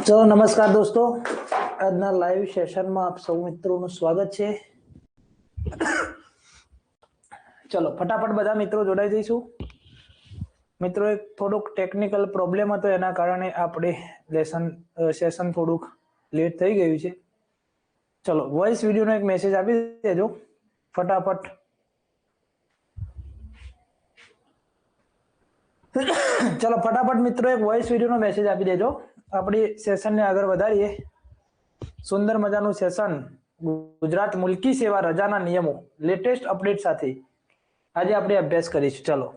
ચલો નમસ્કાર દોસ્તો, આજના લાઈવ સેશનમાં આપ સૌ મિત્રોનું સ્વાગત છે. ચલો ફટાફટ બધા મિત્રો જોડાઈ જઈશું. મિત્રો એક થોડુંક ટેકનિકલ પ્રોબ્લેમ હતો, એના કારણે આપણે સેશન થોડુંક લેટ થઈ ગયું છે. ચલો વોઇસ વિડીયોનો એક મેસેજ આપી દેજો ફટાફટ. ચલો ફટાફટ મિત્રો એક વોઇસ વિડીયોનો મેસેજ આપી દેજો. આપણી સેશનને આગળ વધારીએ. સુંદર મજાનું સેશન ગુજરાત મુલ્કી સેવા રજાના નિયમો લેટેસ્ટ અપડેટ સાથે આજે આપણે અભ્યાસ કરીશું. ચલો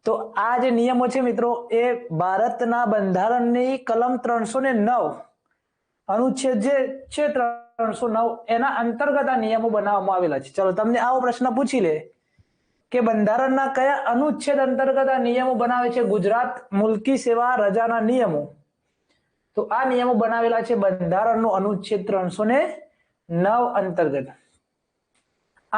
તો આ જે નિયમો છે મિત્રો, એ ભારતના બંધારણની કલમ 309 અનુચ્છેદ જે છે 309 એના અંતર્ગત આ નિયમો બનાવવામાં આવેલા છે. ચલો તમને આવો પ્રશ્ન પૂછી લે કે બંધારણના કયા અનુચ્છેદ અંતર્ગત આ નિયમો બનાવે છે ગુજરાત મુલ્કી સેવા રજાના નિયમો, તો આ નિયમો બનાવેલા છે બંધારણનો અનુચ્છેદ 309 અંતર્ગત.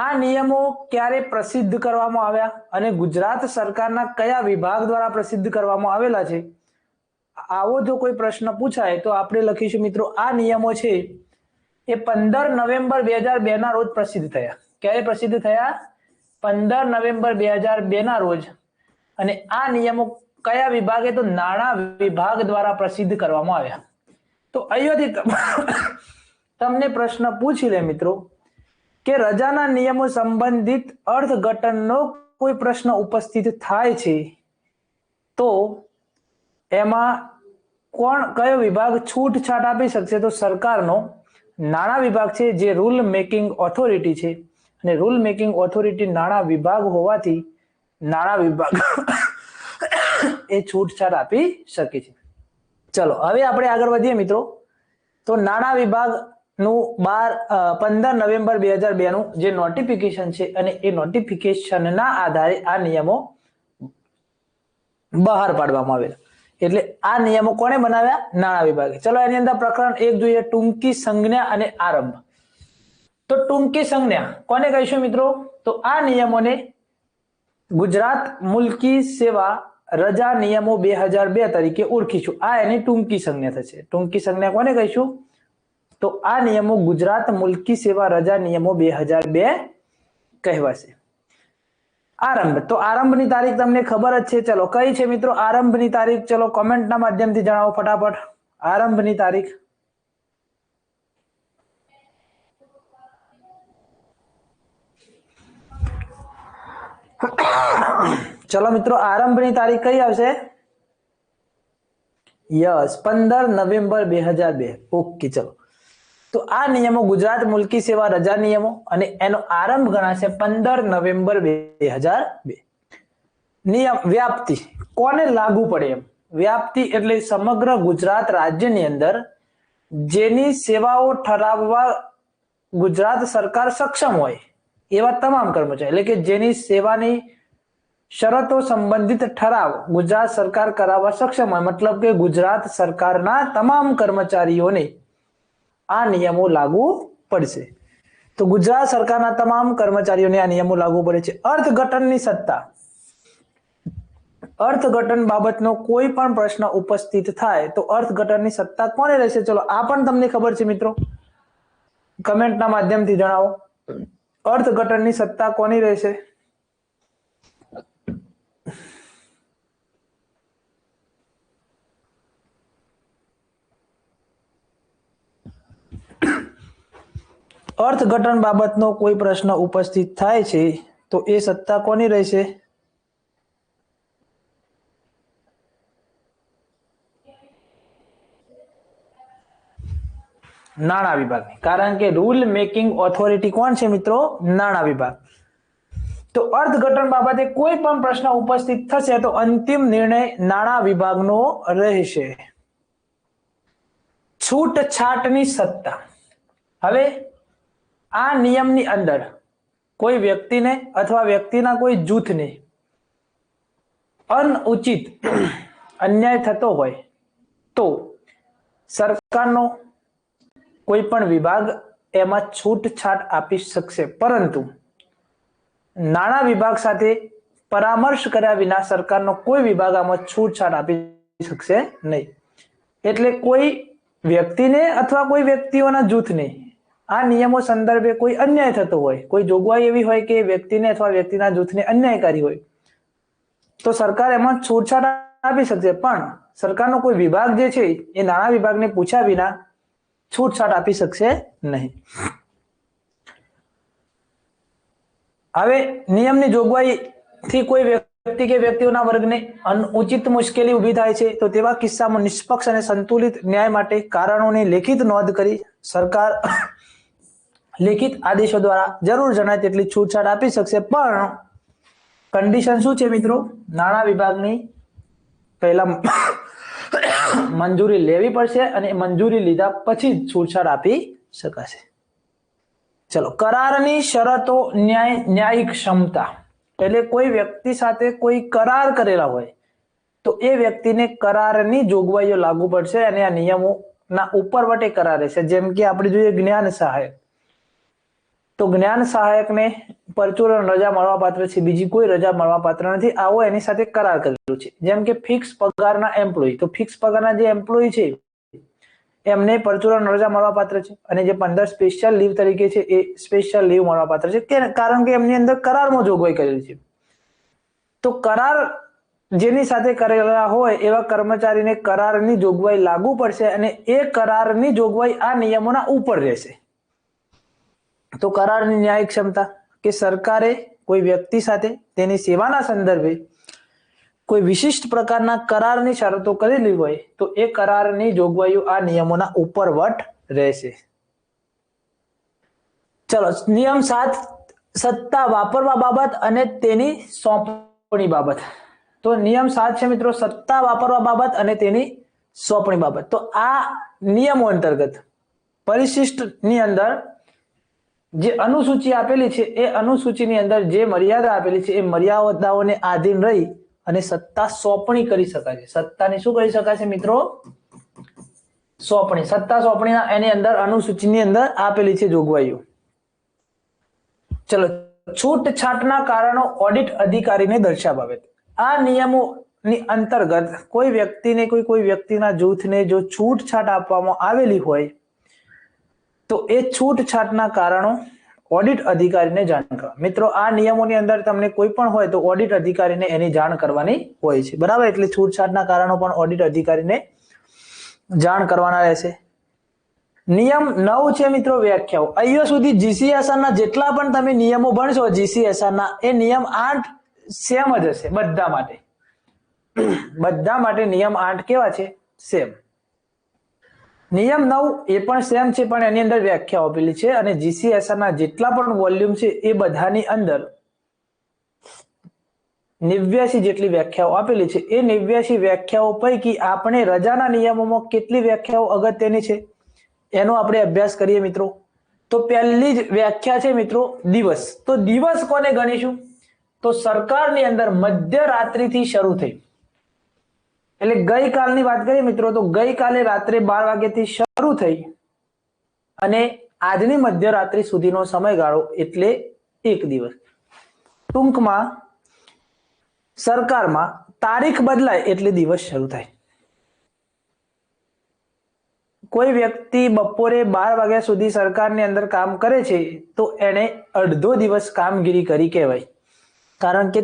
આ નિયમો ક્યારે પ્રસિદ્ધ કરવામાં આવ્યા અને ગુજરાત સરકારના કયા વિભાગ દ્વારા પ્રસિદ્ધ કરવામાં આવેલા છે, આવો જો કોઈ પ્રશ્ન પૂછાય તો આપણે લખીશું મિત્રો આ નિયમો છે એ 15 નવેમ્બર 2002 ના રોજ પ્રસિદ્ધ થયા. ક્યારે પ્રસિદ્ધ થયા? 15 નવેમ્બર 2002 ના રોજ. અને આ નિયમો કયા વિભાગે? તો નાણાં વિભાગ દ્વારા પ્રસિદ્ધ કરવામાં આવ્યા. તો અહીંયાથી તમને પ્રશ્ન પૂછી લે મિત્રો કે રજાના નિયમો સંબંધિત અર્થઘટનનો કોઈ પ્રશ્ન ઉપસ્થિત થાય છે તો એમાં કયો વિભાગ છૂટછાટ આપી શકશે? તો સરકારનો નાણાં વિભાગ છે, જે રૂલ મેકિંગ ઓથોરિટી છે, અને રૂલ મેકિંગ ઓથોરિટી નાણાં વિભાગ હોવાથી નાણાં વિભાગ એ છૂટછાટ આપી શકે છે. ચલો હવે આપણે આગળ વધીએ મિત્રો. તો નાણાં વિભાગનું 15 નવેમ્બર 2002 નું જે નોટિફિકેશન છે, અને એ નોટિફિકેશનના આધારે આ નિયમો બહાર પાડવામાં આવેલા. એટલે આ નિયમો કોણે બનાવ્યા? નાણાં વિભાગે. ચલો એની અંદર પ્રકરણ 1 જોઈએ, ટૂંકી સંજ્ઞા અને આરંભ. તો ટૂંકી સંજ્ઞા કોને કહીશું મિત્રો? તો આ નિયમોને ગુજરાત મુલ્કી સેવા રજા નિયમો 2002 તરીકે ઓળખીશું. આ એની ટૂંકી સંજ્ઞા થશે. ટૂંકી સંજ્ઞા કોને કહીશું? તો આ નિયમો ગુજરાત મુલ્કી સેવા રજા નિયમો 2002 કહેવાશે. આરંભ, તો આરંભની તારીખ તમને ખબર જ છે. ચલો કઈ છે મિત્રો આરંભની તારીખ? ચલો કોમેન્ટના માધ્યમથી જણાવો ફટાફટ આરંભની તારીખ. ચલો મિત્રો આરંભની તારીખ કઈ આવશે? Yes, 15 November 2002. ઓકે ચલો. તો આ નિયમો ગુજરાત મુલ્કી સેવા રજા નિયમો, અને એનો આરંભ ગણાશે 15 નવેમ્બર 2002. નિયમ વ્યાપ્તિ કોને લાગુ પડે? એમ વ્યાપ્તિ એટલે સમગ્ર ગુજરાત રાજ્યની અંદર જેની સેવાઓ ઠરાવવા ગુજરાત સરકાર સક્ષમ હોય એવા તમામ કર્મચારી, એટલે કે જેની સેવાની શરતો સંબંધિત ઠરાવ ગુજરાત સરકાર કરાવવા સક્ષમ હોય, મતલબ કે ગુજરાત સરકારના તમામ કર્મચારીઓને આ નિયમો લાગુ પડશે. તો ગુજરાત સરકારના તમામ કર્મચારીઓને આ નિયમો લાગુ પડે છે. અર્થઘટનની સત્તા, અર્થઘટન બાબતનો કોઈ પણ પ્રશ્ન ઉપસ્થિત થાય તો અર્થઘટનની સત્તા કોને રહેશે? ચલો આ પણ તમને ખબર છે મિત્રો, કમેન્ટના માધ્યમથી જણાવો અર્થઘટનની સત્તા કોની રહેશે? અર્થઘટન બાબતનો કોઈ પ્રશ્ન ઉપસ્થિત થાય છે તો એ સત્તા કોની રહેશે? નાણાં વિભાગની. કારણ કે રૂલ મેકિંગ ઓથોરિટી કોણ છે મિત્રો? નાણાં વિભાગ. તો અર્થઘટન બાબતે કોઈ પણ પ્રશ્ન ઉપસ્થિત થશે તો અંતિમ નિર્ણય નાણાં વિભાગનો રહેશે. છૂટછાટની સત્તા, હવે આ નિયમની અંદર કોઈ વ્યક્તિને અથવા વ્યક્તિના કોઈ જૂથને અનુચિત અન્યાય થતો હોય તો સરકારનો કોઈ પણ વિભાગ એમાં છૂટછાટ આપી શકશે, પરંતુ નાણાં વિભાગ સાથે પરામર્શ કર્યા વિના સરકારનો કોઈ વિભાગ આમાં છૂટછાટ આપી શકશે નહીં. એટલે કોઈ વ્યક્તિને અથવા કોઈ વ્યક્તિઓના જૂથને આ નિયમો સંદર્ભે કોઈ અન્યાય થતો હોય, કોઈ જોગવાઈ એવી હોય કે વ્યક્તિને અથવા વ્યક્તિના જૂથને અન્યાયકારી હોય, તો સરકાર એમાં છૂટછાટ આપી શકશે. પણ સરકારનો કોઈ વિભાગ જે છે એ નાણાં વિભાગને પૂછ્યા વિના છૂટછાટ આપી શકશે નહીં. હવે નિયમની જોગવાઈથી કોઈ વ્યક્તિ કે વ્યક્તિઓના વર્ગને ઉચિત મુશ્કેલી ઊભી થાય છે તો તેવા કિસ્સામાં નિષ્પક્ષ અને સંતુલિત ન્યાય માટે કારણોની લેખિત નોંધ કરી સરકાર લેખિત આદેશો દ્વારા જરૂર જણાય તેટલી છૂટછાટ આપી શકશે. પણ કન્ડિશન શું છે મિત્રો? નાણાં વિભાગની પહેલા મંજૂરી લેવી પડશે અને મંજૂરી લીધા પછી જ છૂટછાટ આપી શકાશે. ચલો, કરારની શરતો ન્યાયિક ક્ષમતા, એટલે કોઈ વ્યક્તિ સાથે કોઈ કરાર કરેલા હોય તો એ વ્યક્તિને કરારની જોગવાઈઓ લાગુ પડશે અને આ નિયમોના ઉપરવટે કરાર રહેશે. જેમ કે આપણે જોઈએ જ્ઞાન સહાયક, તો જ્ઞાન સહાયકને પરચુરણ રજા મળવા પાત્ર છે, બીજી કોઈ રજા મળવા પાત્ર નથી, આવો એની સાથે કરાર કરેલો છે. જેમ કે ફિક્સ પગારના એમ્પ્લોય, તો ફિક્સ પગારના જે એમ્પ્લોય છે એમને પરચુરણ રજા મળવા પાત્ર છે અને જે 15 સ્પેશિયલ લીવ તરીકે છે એ સ્પેશિયલ લીવ મળવા પાત્ર છે, કારણ કે એમની અંદર કરારમાં જોગવાઈ કરેલી છે. તો કરાર જેની સાથે કરેલા હોય એવા કર્મચારીને કરારની જોગવાઈ લાગુ પડશે અને એ કરારની જોગવાઈ આ નિયમોના ઉપર રહેશે. તો કરારની ન્યાયિક ક્ષમતા કે સરકારે કોઈ વ્યક્તિ સાથે તેની સેવાના સંદર્ભે કોઈ વિશિષ્ટ પ્રકારના કરારની શરતો કરેલી હોય તો એ કરારની જોગવાઈઓ આ નિયમોના ઉપરવટ રહેશે. ચલો, નિયમ 7, સત્તા વાપરવા બાબત અને તેની સોંપણી બાબત. તો નિયમ 7 છે મિત્રો, સત્તા વાપરવા બાબત અને તેની સોંપણી બાબત. તો આ નિયમો અંતર્ગત પરિશિષ્ટ ની અંદર જે અનુસૂચિ આપેલી છે એ અનુસૂચિની અંદર જે મર્યાદા આપેલી છે એ મર્યાદાઓને આધીન રહી અને સત્તા સોંપણી કરી શકાય છે. સત્તાની શું કરી શકાય છે મિત્રો? સોંપણી. સત્તા સોંપણીના એની અંદર અનુસૂચિની અંદર આપેલી છે જોગવાઈઓ. ચલો, છૂટછાટના કારણો ઓડિટ અધિકારીને દર્શાવવા બાબત. આ નિયમોની અંતર્ગત કોઈ વ્યક્તિને કોઈ વ્યક્તિના જૂથને જો છૂટછાટ આપવામાં આવેલી હોય તો એ છૂટછાટના કારણો ઓડિટ અધિકારીને જાણ કરવા. મિત્રો, આ નિયમોની અંદર તમને કોઈ પણ હોય તો ઓડિટ અધિકારીને એની જાણ કરવાની હોય છે, બરાબર? એટલે છૂટછાટના કારણો પણ ઓડિટ અધિકારીને જાણ કરવાના રહેશે. નિયમ 9 છે મિત્રો, વ્યાખ્યાઓ. અહીંયા સુધી જીસીએસઆર ના જેટલા પણ તમે નિયમો ભણશો જીસીએસઆર ના, એ નિયમ 8 સેમ જ હશે બધા માટે. બધા માટે નિયમ 8 કેવા છે? સેમ. નિયમ 9 એ પણ સેમ છે પણ એની અંદર વ્યાખ્યાઓ આપેલી છે અને જીસીએસઆર ના જેટલા પણ વોલ્યુમ છે એ બધાની અંદર 89 જેટલી વ્યાખ્યાઓ આપેલી છે. એ 89 વ્યાખ્યાઓ પૈકી આપણે રજાના નિયમોમાં કેટલી વ્યાખ્યાઓ અગત્યની છે એનો આપણે અભ્યાસ કરીએ મિત્રો. તો પહેલી જ વ્યાખ્યા છે મિત્રો દિવસ. તો દિવસ કોને ગણીશું? તો સરકારની અંદર મધ્યરાત્રિથી શરૂ થઈ, એટલે ગઈકાલની વાત કરીએ મિત્રો તો ગઈકાલે રાત્રે 12 વાગ્યાથી શરૂ થઈ અને આજની મધ્યરાત્રિ સુધીનો સમયગાળો એટલે એક દિવસ. ટૂંકમાં સરકારમાં તારીખ બદલાય એટલે દિવસ શરૂ થાય. કોઈ વ્યક્તિ બપોરે 12 વાગ્યા સુધી સરકારની અંદર કામ કરે છે તો એને અડધો દિવસ કામગીરી કરી કહેવાય, કારણ કે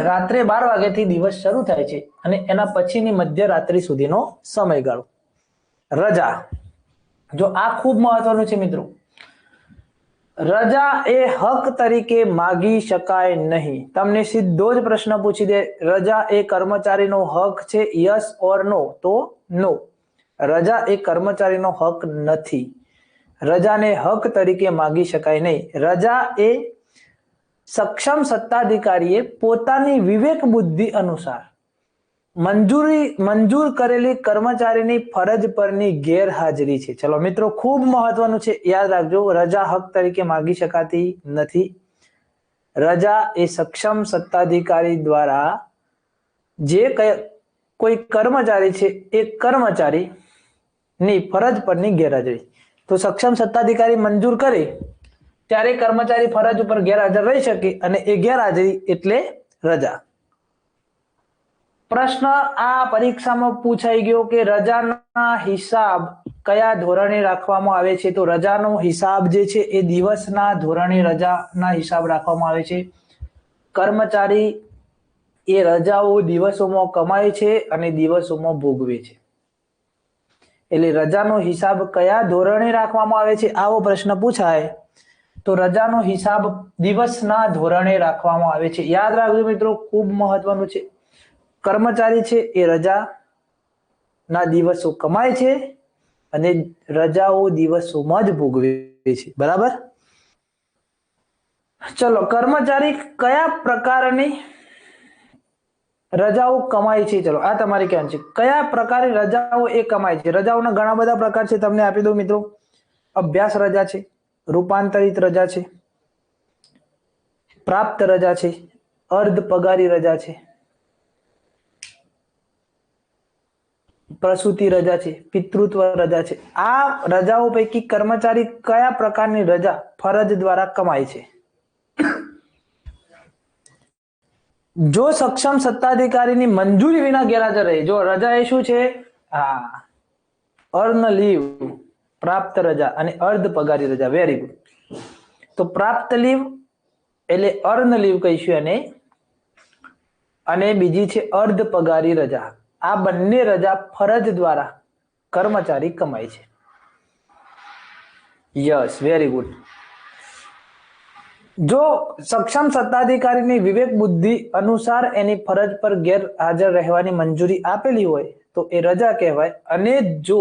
રાત્રે 12 વાગ્યાથી દિવસ શરૂ થાય છે અને એના પછીની મધ્યરાત્રિ સુધીનો સમયગાળો. રજા, જો આ ખૂબ મહત્વનું છે મિત્રો. રજા એ હક તરીકે માગી શકાય નહીં. તમને સીધો જ પ્રશ્ન પૂછી દે, રજા એ કર્મચારીનો હક છે? યસ ઓર નો? તો નો, રજા એ કર્મચારીનો હક નથી. રજાને હક તરીકે માગી શકાય નહીં. રજા એ સક્ષમ સત્તાધિકારીએ પોતાની વિવેક બુદ્ધિ અનુસાર મંજૂર કરેલી કર્મચારીની ફરજ પરની ગેરહાજરી છે. ચલો મિત્રો, ખૂબ મહત્વનું છે, યાદ રાખજો. રજા હક તરીકે માગી શકાતી નથી. રજા એ સક્ષમ સત્તાધિકારી દ્વારા જે કોઈ કર્મચારી છે એ કર્મચારીની ફરજ પરની ગેરહાજરી. તો સક્ષમ સત્તાધિકારી મંજૂર કરે ત્યારે કર્મચારી ફરજ ઉપર ગેરહાજર રહી શકે અને એ ગેરહાજરી એટલે રજા. પ્રશ્ન આ પરીક્ષામાં પૂછાઈ ગયો કે રજાના હિસાબ કયા ધોરણે રાખવામાં આવે છે? તો રજાનો હિસાબ જે છે એ દિવસના ધોરણે રજાના હિસાબ રાખવામાં આવે છે. કર્મચારી એ રજાઓ દિવસોમાં કમાય છે અને દિવસોમાં ભોગવે છે. એટલે રજાનો હિસાબ કયા ધોરણે રાખવામાં આવે છે આવો પ્રશ્ન પૂછાય તો રજાનો હિસાબ દિવસના ધોરણે રાખવામાં આવે છે. યાદ રાખજો મિત્રો, ખૂબ મહત્વનું છે. કર્મચારી છે એ રજાના દિવસો કમાય છે અને રજાઓ દિવસોમાં જ ભોગવે છે. બરાબર? ચલો, કર્મચારી કયા પ્રકારની રજાઓ કમાય છે? ચલો, આ તમારે કહેવાનું છે. કયા પ્રકારની રજાઓ એ કમાય છે? રજાઓના ઘણા બધા પ્રકાર છે, તમને આપી દઉં મિત્રો. અભ્યાસ રજા છે, રૂપાંતરિત રજા છે, પ્રાપ્ત રજા છે, અર્ધ પગારી રજા છે, પ્રસૂતિ રજા છે, પિતૃત્વ રજા છે. આ રજાઓ પૈકી કર્મચારી કયા પ્રકારની રજા ફરજ દ્વારા કમાય છે? જો સક્ષમ સત્તાધિકારીની મંજૂરી વિના ગેરહાજર રહે. જો રજા એ શું છે? હા, અર્ન લીવ, પ્રાપ્ત રજા અને અર્ધ પગારી રજા. Very good. તો પ્રાપ્ત લીવ એટલે અર્ન લીવ કહીશું અને બીજી છે અર્ધ પગારી રજા. આ બંને રજા ફરજ દ્વારા કર્મચારી કમાય છે. Yes, very good. જો સક્ષમ સત્તાધિકારીની વિવેક બુદ્ધિ અનુસાર એની ફરજ પર ગેરહાજર રહેવાની મંજૂરી આપેલી હોય તો એ રજા કહેવાય. અને જો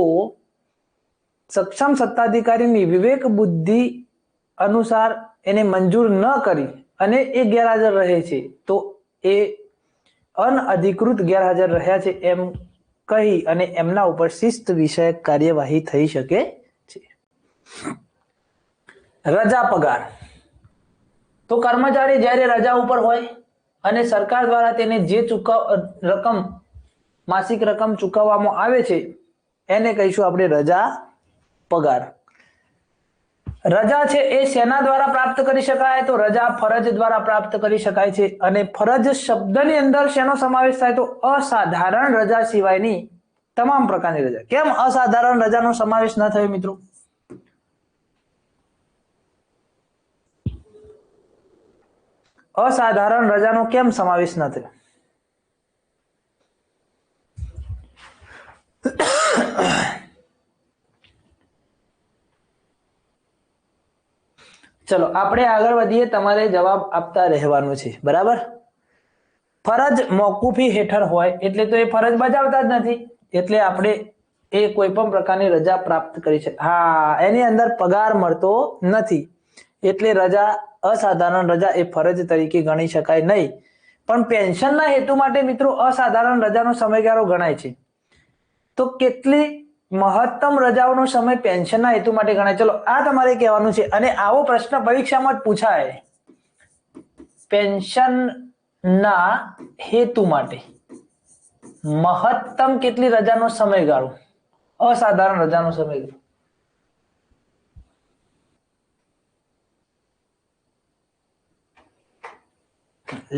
સક્ષમ સત્તાધિકારીની વિવેક બુદ્ધિ અનુસાર એને મંજૂર ન કરી અને એ ગેરહાજર રહે છે તો એ અનઅધિકૃત ગેરહાજર રહ્યા છે એમ કહી અને એમના ઉપર શિસ્ત વિષયક કાર્યવાહી થઈ શકે છે. રજા પગાર. તો કર્મચારી જ્યારે રજા ઉપર હોય અને સરકાર દ્વારા તેને જે રકમ માસિક રકમ ચૂકવવામાં આવે છે એને કહીશું આપણે રજા પગાર. રજા છે એ શેના દ્વારા પ્રાપ્ત કરી શકાય? તો રજા ફરજ દ્વારા પ્રાપ્ત કરી શકાય છે. અને ફરજ શબ્દની અંદર શેનો સમાવેશ થાય? તો અસાધારણ રજા સિવાયની તમામ પ્રકારની રજા. કેમ અસાધારણ રજાનો સમાવેશ ન થયો મિત્રો? અસાધારણ રજાનો કેમ સમાવેશ ન થયો? ચલો, આપણે આગળ વધીએ. તમારે જવાબ આપતા રહેવાનું છે. બરાબર? ફરજ મોકૂફી હેઠળ હોય એટલે તો એ ફરજ બજાવતા જ નથી, એટલે આપણે એ કોઈ પણ પ્રકારની રજા પ્રાપ્ત કરી છે. હા, એની અંદર પગાર મળતો નથી એટલે રજા અસાધારણ રજા એ ફરજ તરીકે ગણી શકાય નહીં. પણ પેન્શનના હેતુ માટે મિત્રો અસાધારણ રજાનો સમયગાળો ગણાય છે. તો કેટલી મહત્તમ રજાઓનો સમય પેન્શનના હેતુ માટે ગણાય? ચલો, આ તમારે કહેવાનું છે. અને આવો પ્રશ્ન પરીક્ષામાં જ પૂછાય. પેન્શનના હેતુ માટે મહત્તમ કેટલી રજાનો સમયગાળો? અસાધારણ રજાનો સમયગાળો.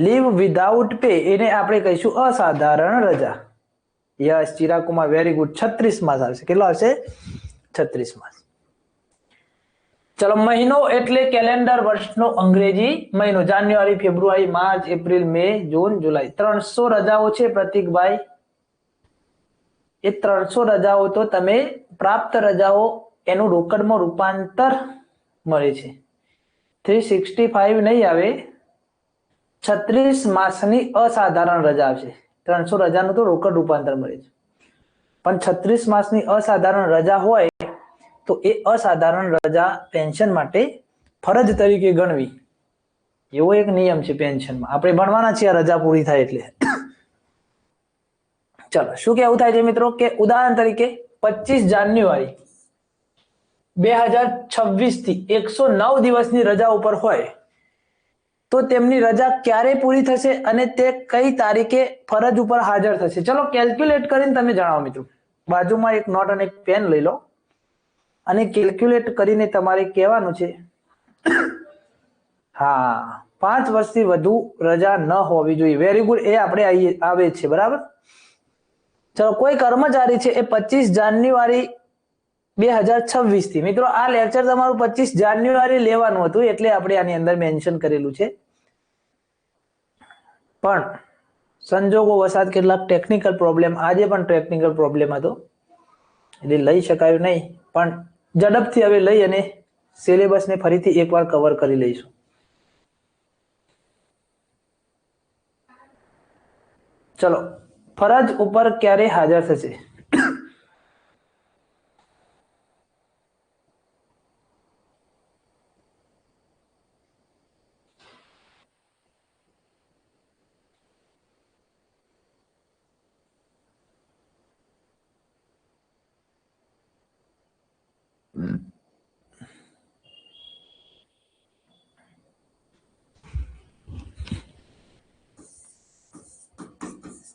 લીવ વિધાઉટ પે એને આપણે કહીશું અસાધારણ રજા. Yes, Chirakumar, very good. 36 માસ આવશે. કેટલો આવશે? 36 માસ. ચલો, મહિનો એટલે કેલેન્ડર વર્ષનો અંગ્રેજી મહિનો. જાન્યુઆરી, ફેબ્રુઆરી, માર્ચ, એપ્રિલ, મે, જૂન, જુલાઈ. 300 રજાઓ છે પ્રતીકભાઈ. એ 300 રજાઓ તો તમે પ્રાપ્ત રજાઓ એનું રોકડમાં રૂપાંતર મળે છે. 365 નહીં આવે, 36 માસની અસાધારણ રજા આવશે. 300 રજાનું તો રોકડ રૂપાંતર મળે છે, પણ 36 માસની અસાધારણ રજા હોય તો એ અસાધારણ રજા પેન્શન માટે ફરજ તરીકે ગણવી, એવો એક નિયમ છે પેન્શનમાં. આપણે ભણવાના છીએ રજા પૂરી થાય એટલે. ચલો, શું કેવું થાય છે મિત્રો કે ઉદાહરણ તરીકે 25 જાન્યુઆરી 2026 થી 109 દિવસની રજા ઉપર હોય તો તેમની રજા ક્યારે પૂરી થશે અને તે કઈ તારીખે ફરજ ઉપર હાજર થશે? ચલો, કેલ્ક્યુલેટ કરીને તમે જણાવો મિત્રો. બાજુમાં એક નોટ અને એક પેન લઈ લો અને કેલ્ક્યુલેટ કરીને તમારે કહેવાનું છે. હા, 5 વર્ષથી વધુ રજા ન હોવી જોઈએ. વેરી ગુડ, એ આપણે આવે છે. બરાબર. ચલો, કોઈ કર્મચારી છે એ 25 જાન્યુઆરી 2026 થી, મિત્રો આ લેક્ચર તમારું 25 જાન્યુઆરી લેવાનું હતું એટલે આપણે આની અંદર મેન્શન કરેલું છે, પણ સંજોગો વસાત કેટલાક ટેકનિકલ પ્રોબ્લેમ, આજે પણ ટેકનિકલ પ્રોબ્લેમ હતો એટલે લઈ શકાયું નહીં, પણ ઝડપથી હવે લઈ અને સિલેબસને ફરીથી એકવાર કવર કરી લઈશું. ચલો, ફરજ ઉપર ક્યારે હાજર થશે?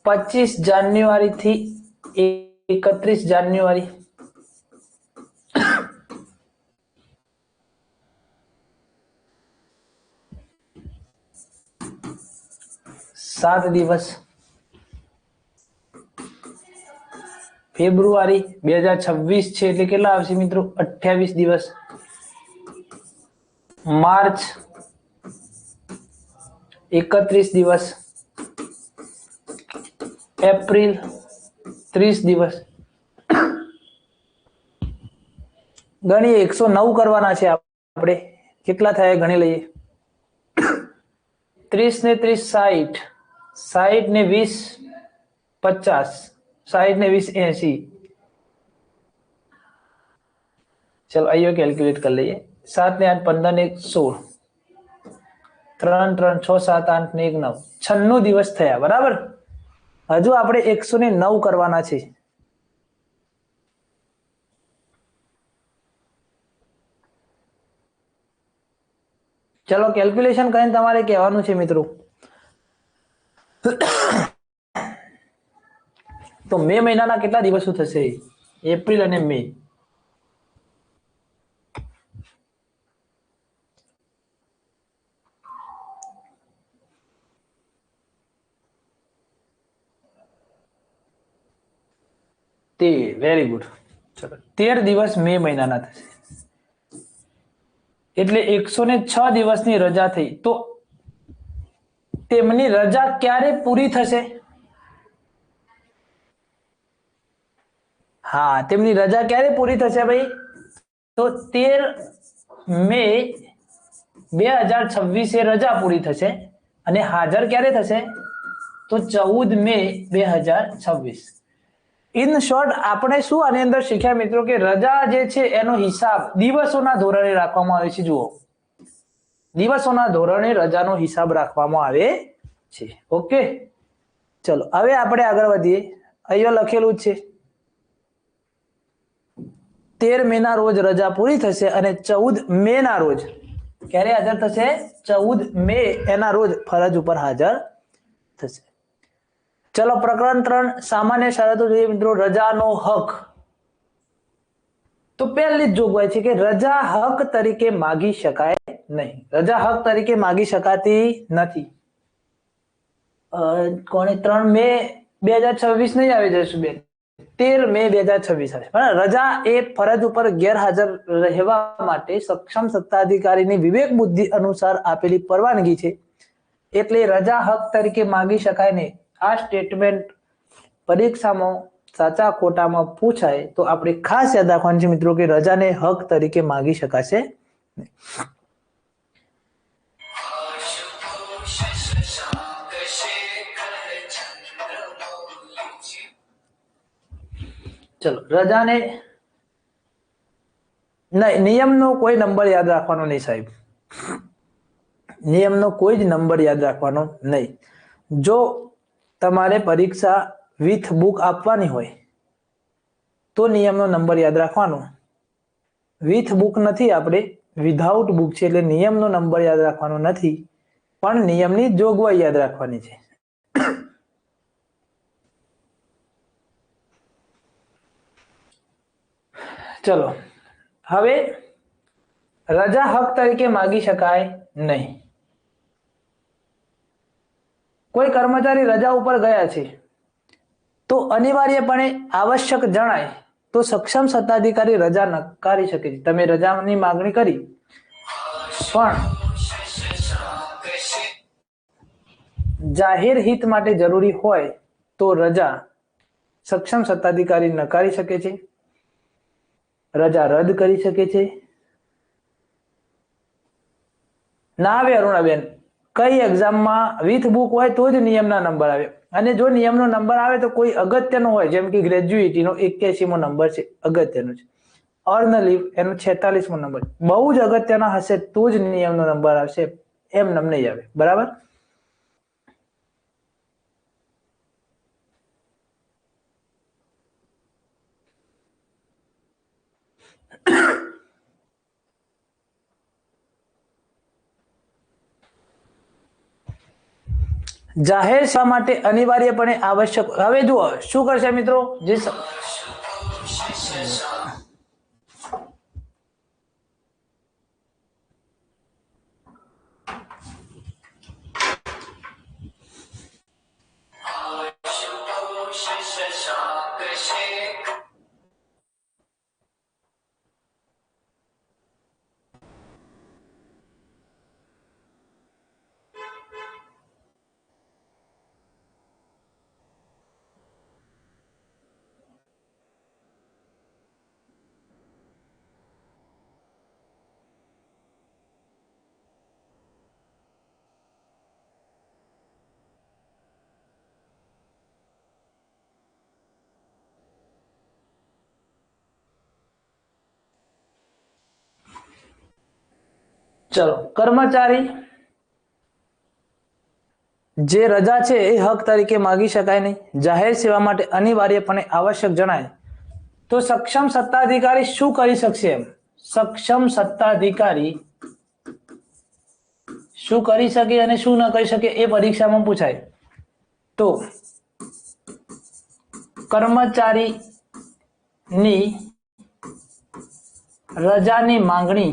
પચીસ જાન્યુઆરી થી 31 જાન્યુઆરી, 7 દિવસ. ફેબ્રુઆરી 2026 છે એટલે કેટલા આવશે મિત્રો? 28 દિવસ. માર્ચ 31 દિવસ. એપ્રિલ 30 દિવસ. ગણીએ, 109 કરવાના છે આપણે. કેટલા થાય ગણી લઈએ. 30 ને 30 60, 60 ને 20 50, 60 ને 20 80. चलो आइए कैलकुलेट कर लीजिए. 7 ने 8 15 ने 16, 3 3 6 7 8 ને 1 9, 96 દિવસ થયા. બરાબર. હજુ આપણે 109 કરવાના છે. ચલો કેલ્ક્યુલેશન કરીને તમારે કહેવાનું છે મિત્રો. તો મે મહિનાના કેટલા દિવસો થશે? એપ્રિલ અને મે. Very good. ચલો 13 દિવસ મે મહિનાના થશે એટલે 106 દિવસની રજા થઈ. તો તેમની રજા ક્યારે પૂરી થશે? હા, તેમની રજા ક્યારે પૂરી થશે ભાઈ? તો 13 મે 2026 એ રજા પૂરી થશે અને હાજર ક્યારે થશે? તો 14 મે 2026. ઇન શોર્ટ આપણે શું આની અંદર શીખ્યા મિત્રો કે રજા જે છે એનો હિસાબ દિવસોના ધોરણે રાખવામાં આવે છે. જુઓ, દિવસોના ધોરણે રજાનો હિસાબ રાખવામાં આવે છે. ઓકે, ચલો હવે આપણે આગળ વધીએ. અહીંયા લખેલું જ છે 13 મે ના રોજ રજા પૂરી થશે અને 14 મે ના રોજ ક્યારે હાજર થશે? 14 મે એના રોજ ફરજ ઉપર હાજર થશે. ચલો પ્રકરણ 3 સામાન્ય શરતો જોઈએ મિત્રો. રજાનો હક. તો પહેલી જ જોગવાઈ છે કે રજા હક તરીકે માગી શકાય નહીં. રજા હક તરીકે માગી શકાતી નથી. કોને? 3 મે 2026 નહીં આવી જશું બેન, 13 મે 2026 આવે. પણ રજા એ ફરજ ઉપર ગેરહાજર રહેવા માટે સક્ષમ સત્તાધિકારીની વિવેક બુદ્ધિ અનુસાર આપેલી પરવાનગી છે એટલે રજા હક તરીકે માગી શકાય નહીં. આ સ્ટેટમેન્ટ પરીક્ષામાં સાચા ખોટામાં પૂછાય તો આપણે ખાસ યાદ રાખવાનું છે મિત્રો કે રજાને હક તરીકે માગી શકાશે નહીં. ચલો રજાને નહીં, નિયમનો કોઈ નંબર યાદ રાખવાનો નહીં સાહેબ. નિયમનો કોઈ જ નંબર યાદ રાખવાનો નહીં. જો તમારે પરીક્ષા વિથ બુક આપવાની હોય તો નિયમનો નંબર યાદ રાખવાનો. વિથ બુક નથી, આપણે વિધાઉટ બુક છે એટલે નિયમનો નંબર યાદ રાખવાનો નથી, પણ નિયમની જોગવાઈ યાદ રાખવાની છે. ચલો હવે રજા હક તરીકે માગી શકાય નહીં. કોઈ કર્મચારી રજા ઉપર ગયા છે તો અનિવાર્યપણે આવશ્યક જણાય તો સક્ષમ સત્તાધિકારી રજા નકારી શકે છે. તમે રજાની માંગણી કરી પણ જાહેર હિત માટે જરૂરી હોય તો રજા સક્ષમ સત્તાધિકારી નકારી શકે છે, રજા રદ કરી શકે છે. ના આવે અરુણાબેન, કઈ એક્ઝામમાં વિથ બુક હોય તો જ નિયમના નંબર આવે, અને જો નિયમનો નંબર આવે તો કોઈ અગત્યનો હોય, જેમ કે ગ્રેજ્યુએટીનો 81મો નંબર છે, અગત્યનો છે. અર્ન લીવ એનો 46મો નંબર, બહુ જ અગત્યના હશે તો જ નિયમનો નંબર આવશે, એમ નમ નહીં આવે. બરાબર. જાહેર સેવા માટે અનિવાર્યપણે આવશ્યક. હવે જુઓ શું કરશે મિત્રો, જે ચલો, કર્મચારી જે રજા છે એ હક તરીકે માગી શકાય નહીં, જાહેર સેવા માટે અનિવાર્યપણે આવશ્યક જણાય તો સક્ષમ સત્તાધિકારી શું કરી શકશે? એમ સક્ષમ સત્તાધિકારી શું કરી શકે અને શું ન કરી શકે એ પરીક્ષામાં પૂછાય. તો કર્મચારીની રજાની માંગણી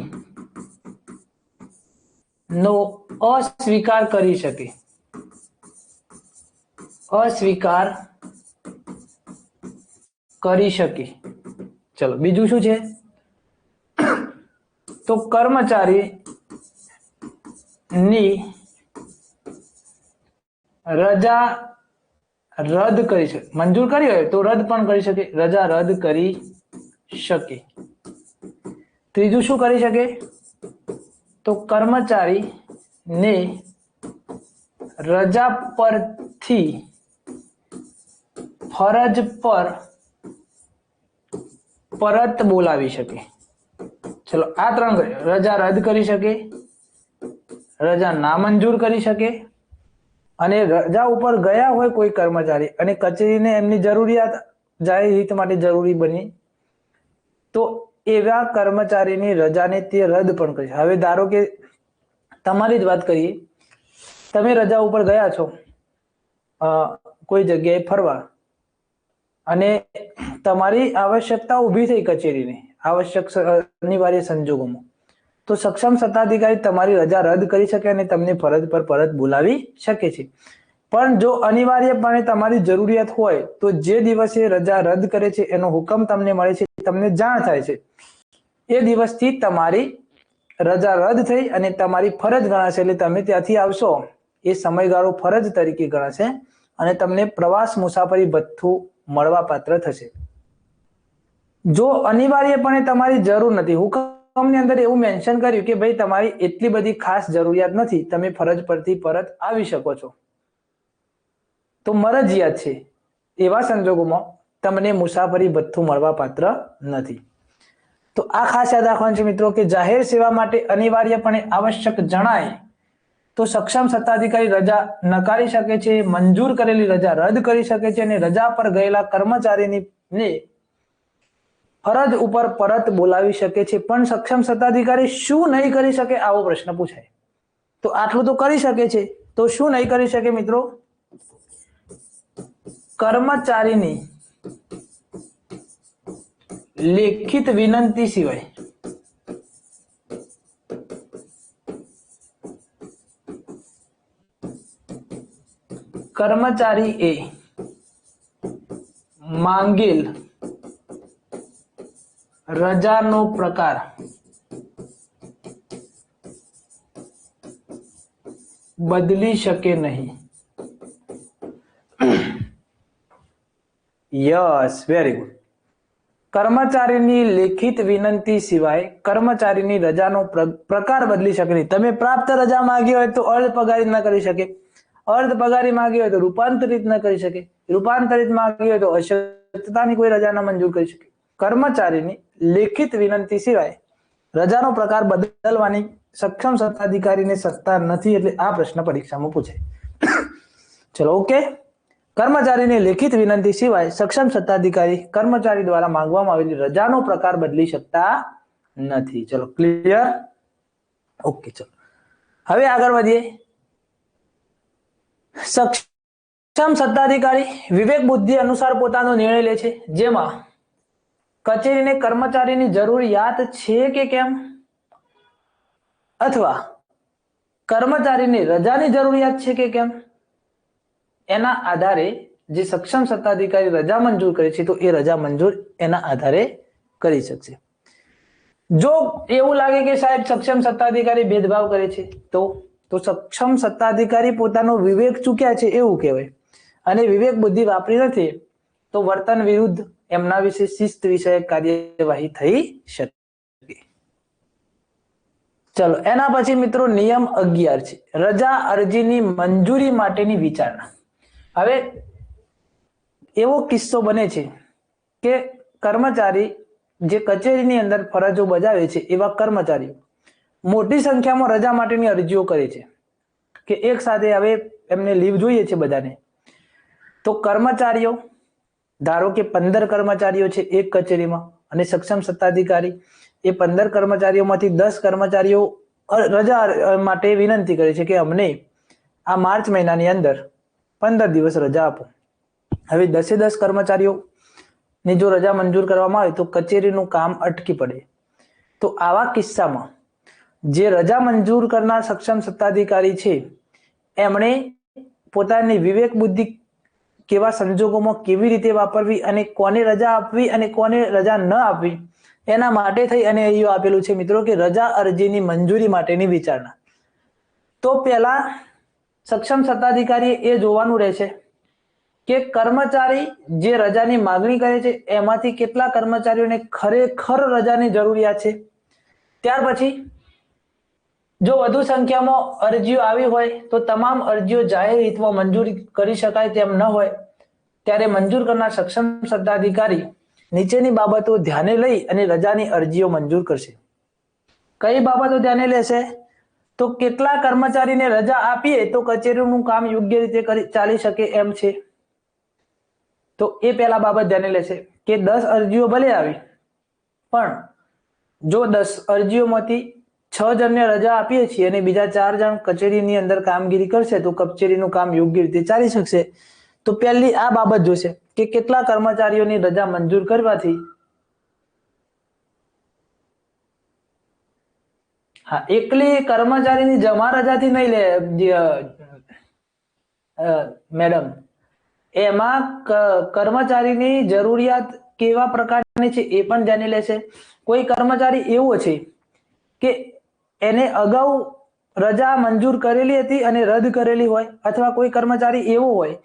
નો અસ્વીકાર કરી શકે, અસ્વીકાર કરી શકે. ચલો, બીજું શું છે? તો કર્મચારી ની રજા રદ કરી શકે, મંજૂર કરી હોય તો રદ પણ કરી શકે, રજા રદ કરી શકે. ત્રીજું શું કરી શકે? તો કર્મચારી ને રજા પરથી ફરજ પર પરત બોલાવી શકે. ચલો, આ ત્રણ રજા રદ કરી શકે, રજા નામંજૂર કરી શકે, અને રજા ઉપર ગયા હોય કોઈ કર્મચારી અને કચેરીને એમની જરૂરિયાત જાહેર હિત માટે જરૂરી બની તો એવા કર્મચારીની રજાને તે રદ પણ કરી. હવે ધારો કે તમારી જ વાત કરીએ, તમે રજા ઉપર ગયા છો કોઈ જગ્યાએ ફરવા અને તમારી આવશ્યકતા ઊભી થઈ કચેરીની, આવશ્યક અનિવાર્ય સંજોગોમાં, તો સક્ષમ સત્તાધિકારી તમારી રજા રદ કરી શકે અને તમને ફરજ પર પરત બોલાવી શકે છે. પણ જો અનિવાર્યપણે તમારી જરૂરિયાત હોય તો જે દિવસે રજા રદ કરે છે એનો હુકમ તમને મળે છે, તમને જાણ થાય છે, એ દિવસથી તમારી રજા રદ થઈ અને તમારી ફરજ ગણાશે. એટલે તમે ત્યાંથી આવશો એ સમયગાળો ફરજ તરીકે ગણાશે અને તમને પ્રવાસ મુસાફરી ભથ્થું મળવા પાત્ર થશે. જો અનિવાર્યપણે તમારી જરૂર નથી, હુકમની અંદર એવું મેન્શન કર્યું કે ભાઈ તમારી એટલી બધી ખાસ જરૂરિયાત નથી, તમે ફરજ પરથી પરત આવી શકો છો, તો મરજિયાત છે, એવા સંજોગોમાં તમને મુસાફરી ભથ્થું મળવા પાત્ર નથી. તો આ ખાસ યાદ રાખવાનું છે મિત્રો કે જાહેર સેવા માટે અનિવાર્યપણે આવશ્યક જણાય તો સક્ષમ સત્તાધિકારી રજા નકારી શકે છે, મંજૂર કરેલી રજા રદ કરી શકે છે અને રજા પર ગયેલા કર્મચારીને ફરજ ઉપર પરત બોલાવી શકે છે. પણ સક્ષમ સત્તાધિકારી શું નહીં કરી શકે? આવો પ્રશ્ન પૂછાય. તો આટલું તો કરી શકે છે, તો શું નહીં કરી શકે મિત્રો? કર્મચારીની લેખિત વિનંતી સિવાય કર્મચારી એ માંગેલ રજાનો પ્રકાર બદલી શકે નહીં. Yes, very good. કર્મચારીની લેખિત વિનંતી સિવાય કર્મચારીની રજાનો પ્રકાર બદલી શકે નહીં. તમે પ્રાપ્ત રજા માંગી હોય તો અર્ધ પગારી ન કરી શકે, અર્ધ પગારી માંગી હોય તો રૂપાંતરિત ન કરી શકે, રૂપાંતરિત માંગી હોય તો અશક્તતાની કોઈ રજા ન મંજૂર કરી શકે. કર્મચારીની લેખિત વિનંતી સિવાય રજાનો પ્રકાર બદલવાની સક્ષમ સત્તાધિકારીને સત્તા નથી. એટલે આ પ્રશ્ન પરીક્ષામાં પૂછાય. ચલો, ઓકે. કર્મચારીની લેખિત વિનંતી સિવાય સક્ષમ સત્તાધિકારી કર્મચારી દ્વારા માંગવામાં આવેલી રજાનો પ્રકાર બદલી શકતા નથી. ચલો, ક્લિયર? ઓકે, ચલો હવે આગળ વધીએ. સક્ષમ સત્તાધિકારી વિવેક બુદ્ધિ અનુસાર પોતાનો નિર્ણય લે છે, જેમાં કચેરીને કર્મચારીની જરૂરિયાત છે કે કેમ, અથવા કર્મચારીને રજાની જરૂરિયાત છે કે કેમ, એના આધારે જે સક્ષમ સત્તાધિકારી રજા મંજૂર કરે છે તો એ રજા મંજૂર એના આધારે કરી શકશે. જો એવું લાગે કે સાહેબ સક્ષમ સત્તાધિકારી ભેદભાવ કરે છે તો સક્ષમ સત્તાધિકારી પોતાનો વિવેક ચૂક્યા છે એવું કહેવાય, અને વિવેક બુદ્ધિ વાપરી નથી તો વર્તન વિરુદ્ધ એમના વિશે શિસ્ત વિષયક કાર્યવાહી થઈ શકે. ચલો, એના પછી મિત્રો નિયમ 11 છે રજા અરજીની મંજૂરી માટેની વિચારણા. હવે એવો કિસ્સો બને છે કે કર્મચારી જે કચેરીની અંદર ફરજો બજાવે છે એવા કર્મચારીઓ મોટી સંખ્યામાં રજા માટેની અરજીઓ કરે છે કે એક સાથે હવે એમને લીવ જોઈએ છે બધાને. તો કર્મચારીઓ, ધારો કે 15 કર્મચારીઓ છે એક કચેરીમાં, અને સક્ષમ સત્તાધિકારી એ 15 કર્મચારીઓમાંથી 10 કર્મચારીઓ રજા માટે વિનંતી કરે છે કે અમને આ માર્ચ મહિનાની અંદર 15 દિવસ રજા આપો. હવે 10 કર્મચારીઓ ની જો રજા મંજૂર કરવામાં આવે તો કચેરીનું કામ અટકી પડે. તો આવા કિસ્સામાં જે રજા મંજૂર કરનાર સક્ષમ સત્તાધિકારી છે એમણે પોતાની વિવેક બુદ્ધિ કેવા સંજોગોમાં કેવી રીતે વાપરવી અને કોને રજા આપવી અને કોને રજા ન આપવી એના માટે થઈ અને અહીં આપેલું છે મિત્રો કે રજા અરજીની મંજૂરી માટેની વિચારણા. તો પહેલા સક્ષમ સત્તાધિકારી એ જોવાનું રહેશે કે કર્મચારી જે રજાની માંગણી કરે છે એમાંથી કેટલા કર્મચારીઓને ખરેખર રજાની જરૂરિયાત છે. ત્યાર પછી જો વધુ સંખ્યામાં અરજીઓ આવી હોય તો તમામ અરજીઓ જાહેર હિતમાં મંજૂર કરી શકાય તેમ ન હોય ત્યારે મંજૂર કરનાર સક્ષમ સત્તાધિકારી નીચેની બાબતો ધ્યાને લઈ અને રજાની અરજીઓ મંજૂર કરશે. કઈ બાબતો ધ્યાને લેશે? તો કેટલા કર્મચારીને રજા આપીએ તો કચેરીનું કામ યોગ્ય રીતે ચાલી શકે એમ છે. તો એ પહેલા બાબત ધ્યાને લેશે કે 10 અરજીઓ ભલે આવી પણ જો 10 અરજીઓમાંથી 6 જણને રજા આપીએ છીએ અને બીજા 4 જણ કચેરીની અંદર કામગીરી કરશે તો કચેરીનું કામ યોગ્ય રીતે ચાલી શકશે. તો પહેલી આ બાબત જોશે કે કેટલા કર્મચારીઓની રજા મંજૂર કરવાથી એકલી કર્મચારીની જમા રજાથી નહીં લે મેડમ, એમાં કર્મચારીની જરૂરિયાત કેવા પ્રકારની છે એ પણ જાણી લેશે. કોઈ કર્મચારી એવો છે કે એને અગાઉ રજા મંજૂર કરેલી હતી અને રદ કરેલી હોય, અથવા કોઈ કર્મચારી એવો હોય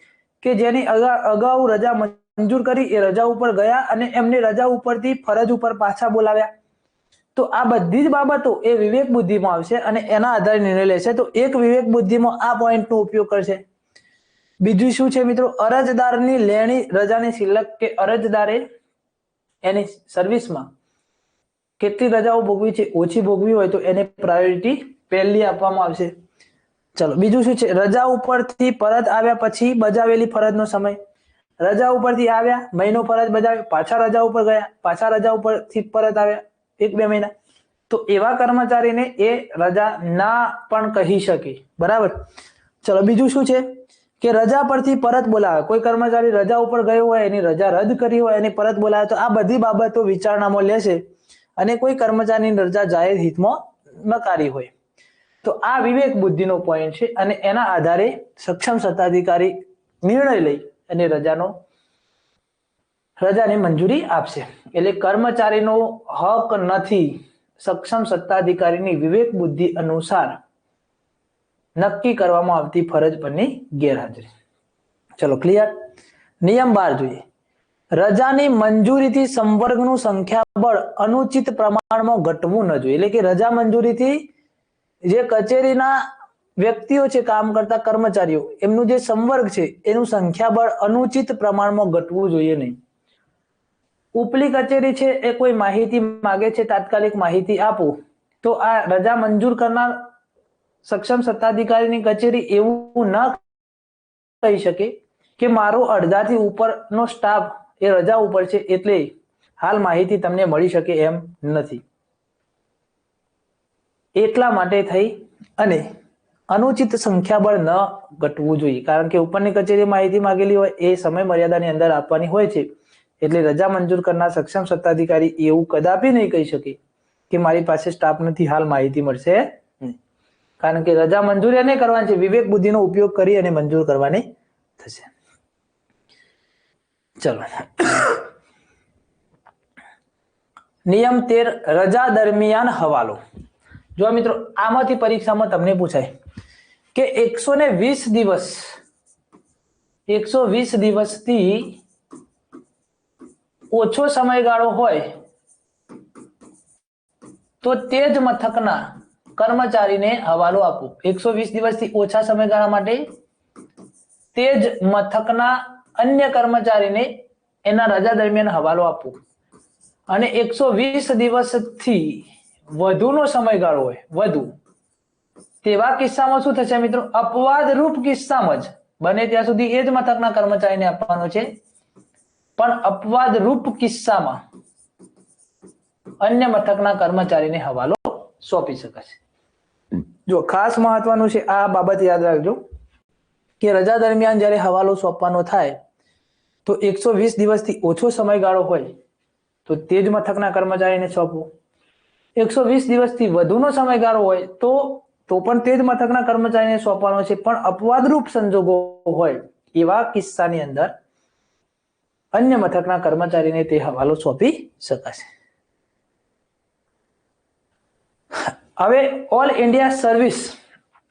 કે જેની અગાઉ રજા મંજૂર કરી એ રજા ઉપર ગયા અને એમને રજા ઉપરથી ફરજ ઉપર પાછા બોલાવ્યા. તો આ બધી જ બાબતો એ વિવેક બુદ્ધિમાં આવશે અને એના આધારે નિર્ણય લેશે. તો એક વિવેક બુદ્ધિમાં આ પોઈન્ટનો ઉપયોગ કરશે. બીજું શું છે મિત્રો? અરજદારની લેણી રજાની સિલક કે અરજદારે એની સર્વિસમાં કેટલી રજાઓ ભોગવી છે, ઓછી ભોગવી હોય તો એને પ્રાયોરિટી પહેલી આપવામાં આવશે. ચલો, બીજું શું છે? રજા ઉપરથી પરત આવ્યા પછી બજાવેલી ફરજનો સમય. રજા ઉપરથી આવ્યા, મહિનો ફરજ બજાવી, પાછા રજા ઉપર ગયા, પાછા રજા ઉપરથી પરત આવ્યા 1-2 મહિના, તો એવા કર્મચારીને એ રજા ના પણ કહી શકે. બરાબર. ચલો, બીજું શું છે કે રજા પરથી પરત બોલાવે. કોઈ કર્મચારી રજા ઉપર ગયો હોય, એની રજા રદ કરી હોય અને પરત બોલાવે તો આ બધી બાબતો વિચારણામાં લેશે અને કોઈ કર્મચારીની રજા જાહેર હિતમાં નકારી હોય તો આ વિવેક બુદ્ધિનો પોઈન્ટ છે અને એના આધારે સક્ષમ સત્તાધિકારી નિર્ણય લઈ અને રજાની મંજૂરી આપશે. એટલે કર્મચારીનો હક નથી સક્ષમ સત્તાધિકારીની વિવેક બુદ્ધિ અનુસાર નક્કી કરવામાં આવતી ફરજ પરની ગેરહાજરી. ચલો ક્લિયર. નિયમ 12 જોઈએ. રજાની મંજૂરીથી સંવર્ગનું સંખ્યાબળ અનુચિત પ્રમાણમાં ઘટવું ન જોઈએ. એટલે કે રજા મંજૂરીથી જે કચેરીના વ્યક્તિઓ છે, કામ કરતા કર્મચારીઓ, એમનું જે સંવર્ગ છે એનું સંખ્યાબળ અનુચિત પ્રમાણમાં ઘટવું જોઈએ નહીં. ઉપલી કચેરી છે એ કોઈ માહિતી માંગે છે, તાત્કાલિક માહિતી આપો, તો આ રજા મંજૂર કરનાર સક્ષમ સત્તાધિકારીની કચેરી એવું ન કહી શકે કે મારો અડધાથી ઉપરનો સ્ટાફ એ રજા ઉપર છે એટલે હાલ માહિતી તમને મળી શકે એમ નથી. એટલા માટે થઈ અને અનુચિત સંખ્યાબળ ન ઘટવું જોઈએ. કારણ કે ઉપરની કચેરી માહિતી માંગેલી હોય એ સમય મર્યાદાની અંદર આપવાની હોય છે. એટલે રજા મંજૂર કરનાર સક્ષમ સત્તાધિકારી એવું કદાપી નહીં કહી શકે કે મારી પાસે સ્ટાફ નથી, હાલ માહિતી મળશે નહીં. કારણ કે રજા મંજૂર એને કરવાની છે, વિવેક બુદ્ધિનો ઉપયોગ કરી અને મંજૂર કરવાની થશે. ચલો નિયમ 13 રજા દરમિયાન હવાલો. જો મિત્રો આમાંથી પરીક્ષામાં તમને પૂછાય કે 120 દિવસથી ઓછો સમયગાળો હોય તો તે જ મથકના કર્મચારીને હવાલો આપો. 120 દિવસથી ઓછા સમયગાળા માટે તે જ મથકના અન્ય કર્મચારીને એના રજા દરમિયાન હવાલો આપવો. અને 120 દિવસથી વધુનો સમયગાળો હોય, વધુ, તેવા કિસ્સામાં શું થશે મિત્રો? અપવાદ રૂપ કિસ્સામાં જ બને ત્યાં સુધી એ જ મથકના કર્મચારીને આપવાનો છે, પણ અપવાદ રૂપ કિસ્સામાં અન્ય મથકના કર્મચારીને હવાલો સોંપી શકાશે. જો ખાસ મહત્વનું છે, આ બાબત યાદ રાખજો કે રજા દરમિયાન જ્યારે હવાલો સોંપવાનો થાય તો 120 દિવસથી ઓછો સમયગાળો હોય તો તે જ મથકના કર્મચારીને સોંપવો. 120 દિવસથી વધુનો સમયગાળો હોય તો પણ તે જ મથકના કર્મચારીને સોંપવાનો છે, પણ અપવાદરૂપ સંજોગો હોય એવા કિસ્સાની અંદર અન્ય મથકના કર્મચારીને તે હવાલો સોંપી શકાશે. હવે ઓલ ઇન્ડિયા સર્વિસ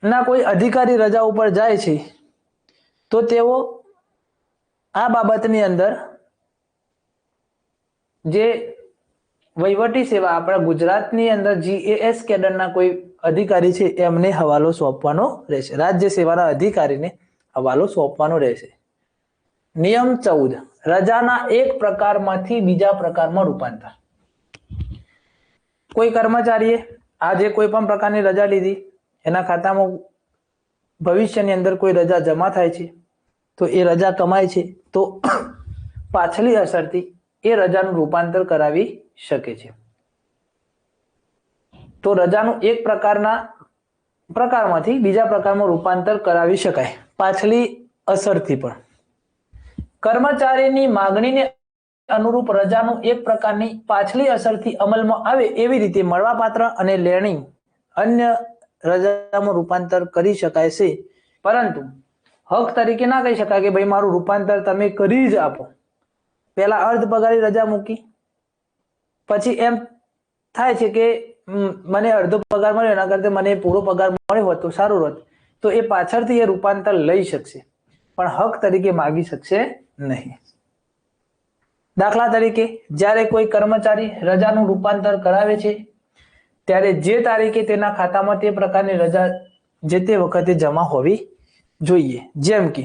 ના કોઈ અધિકારી રજા ઉપર જાય છે તો તેઓ આ બાબતની અંદર જે વહીવટી સેવા આપણા ગુજરાતની અંદર GAS કેડરના કોઈ અધિકારી છે એમને હવાલો સોંપવાનો રહેશે. રાજ્ય સેવાના અધિકારીને હવાલો સોંપવાનો રહેશે. નિયમ 14 રજાના એક પ્રકારમાંથી બીજા પ્રકારમાં રૂપાંતર. કોઈ કર્મચારીએ આજે કોઈ પણ પ્રકારની રજા લીધી, એના ખાતામાં ભવિષ્યની અંદર કોઈ રજા જમા થાય છે તો એ રજા કમાય છે તો પાછલી અસરથી એ રજાનું રૂપાંતર કરાવી શકે છે. તો રજાનું એક પ્રકારમાંથી બીજા પ્રકારમાં રૂપાંતર કરાવી શકાય પાછલી અસરથી. પણ કર્મચારીની માંગણીને અનુરૂપ રજાનું એક પ્રકારની પાછલી અસરથી અમલમાં આવે એવી રીતે મળવાપાત્ર અને લેણી અન્ય રજામાં રૂપાંતર કરી શકાય છે, પરંતુ હક તરીકે ના કહી શકાય કે ભાઈ મારું રૂપાંતર તમે કરી જ આપો. પહેલા અર્ધ પગારી રજા મૂકી, પછી એમ થાય છે કે મને અડધો પગાર મળ્યો એના કરતા મને પૂરો પગાર મળ્યો હોત તો સારું હોત, તો એ પાછળથી એ રૂપાંતર લઈ શકશે પણ હક તરીકે માગી શકશે નહીં. દાખલા તરીકે જ્યારે કોઈ કર્મચારી રજાનું રૂપાંતર કરાવે છે ત્યારે જે તારીખે તેના ખાતામાં તે પ્રકારની રજા જે તે વખતે જમા હોવી જોઈએ. જેમ કે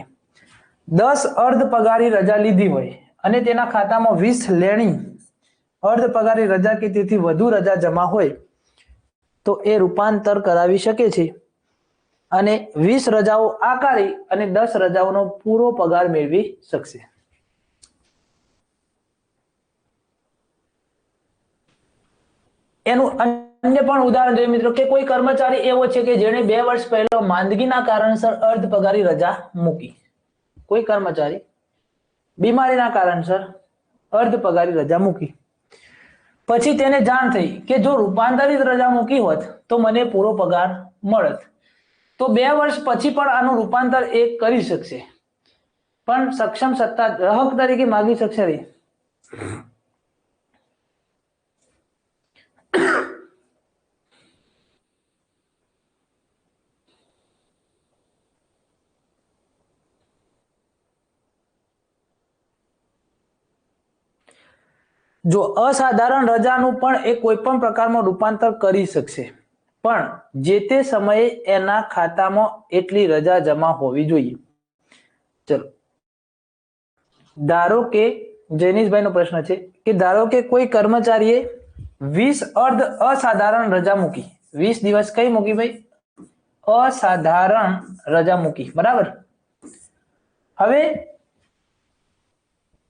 10 અર્ધ પગારી રજા લીધી હોય અને તેના ખાતામાં 20 લેણી અર્ધ પગારી રજા કે તેથી વધુ રજા જમા હોય તો એ રૂપાંતર કરાવી શકે છે અને 20 રજાઓ આકારી અને 10 રજાઓનો પૂરો પગાર મેળવી શકશે. એનું અન્ય પણ ઉદાહરણ જોઈએ મિત્રો કે કોઈ કર્મચારી એવો છે કે જેણે 2 વર્ષ પહેલા માંદગીના કારણસર અર્ધ પગારી રજા મૂકી. કોઈ કર્મચારી બીમારીના કારણસર અર્ધ પગારી રજા મૂકી, પછી તેને જાણ થઈ કે જો રૂપાંતરિત રજા મૂકી હોત તો મને પૂરો પગાર મળત, તો 2 વર્ષ પછી પણ આનું રૂપાંતર એ કરી શકશે. પણ સક્ષમ સત્તા હક તરીકે માગી શકશે નહીં. જો અસાધારણ રજાનું પણ એ કોઈ પણ પ્રકારમાં રૂપાંતર કરી શકશે, પણ જે તે સમયે એના ખાતામાં એટલી રજા જમા હોવી જોઈએ. ચલો, ધારો કે જૈનિશભાઈનો પ્રશ્ન છે કે ધારો કે કોઈ કર્મચારીએ 20 અર્ધ અસાધારણ રજા મૂકી. 20 દિવસ કઈ મૂકી ભાઈ? અસાધારણ રજા મૂકી, બરાબર. હવે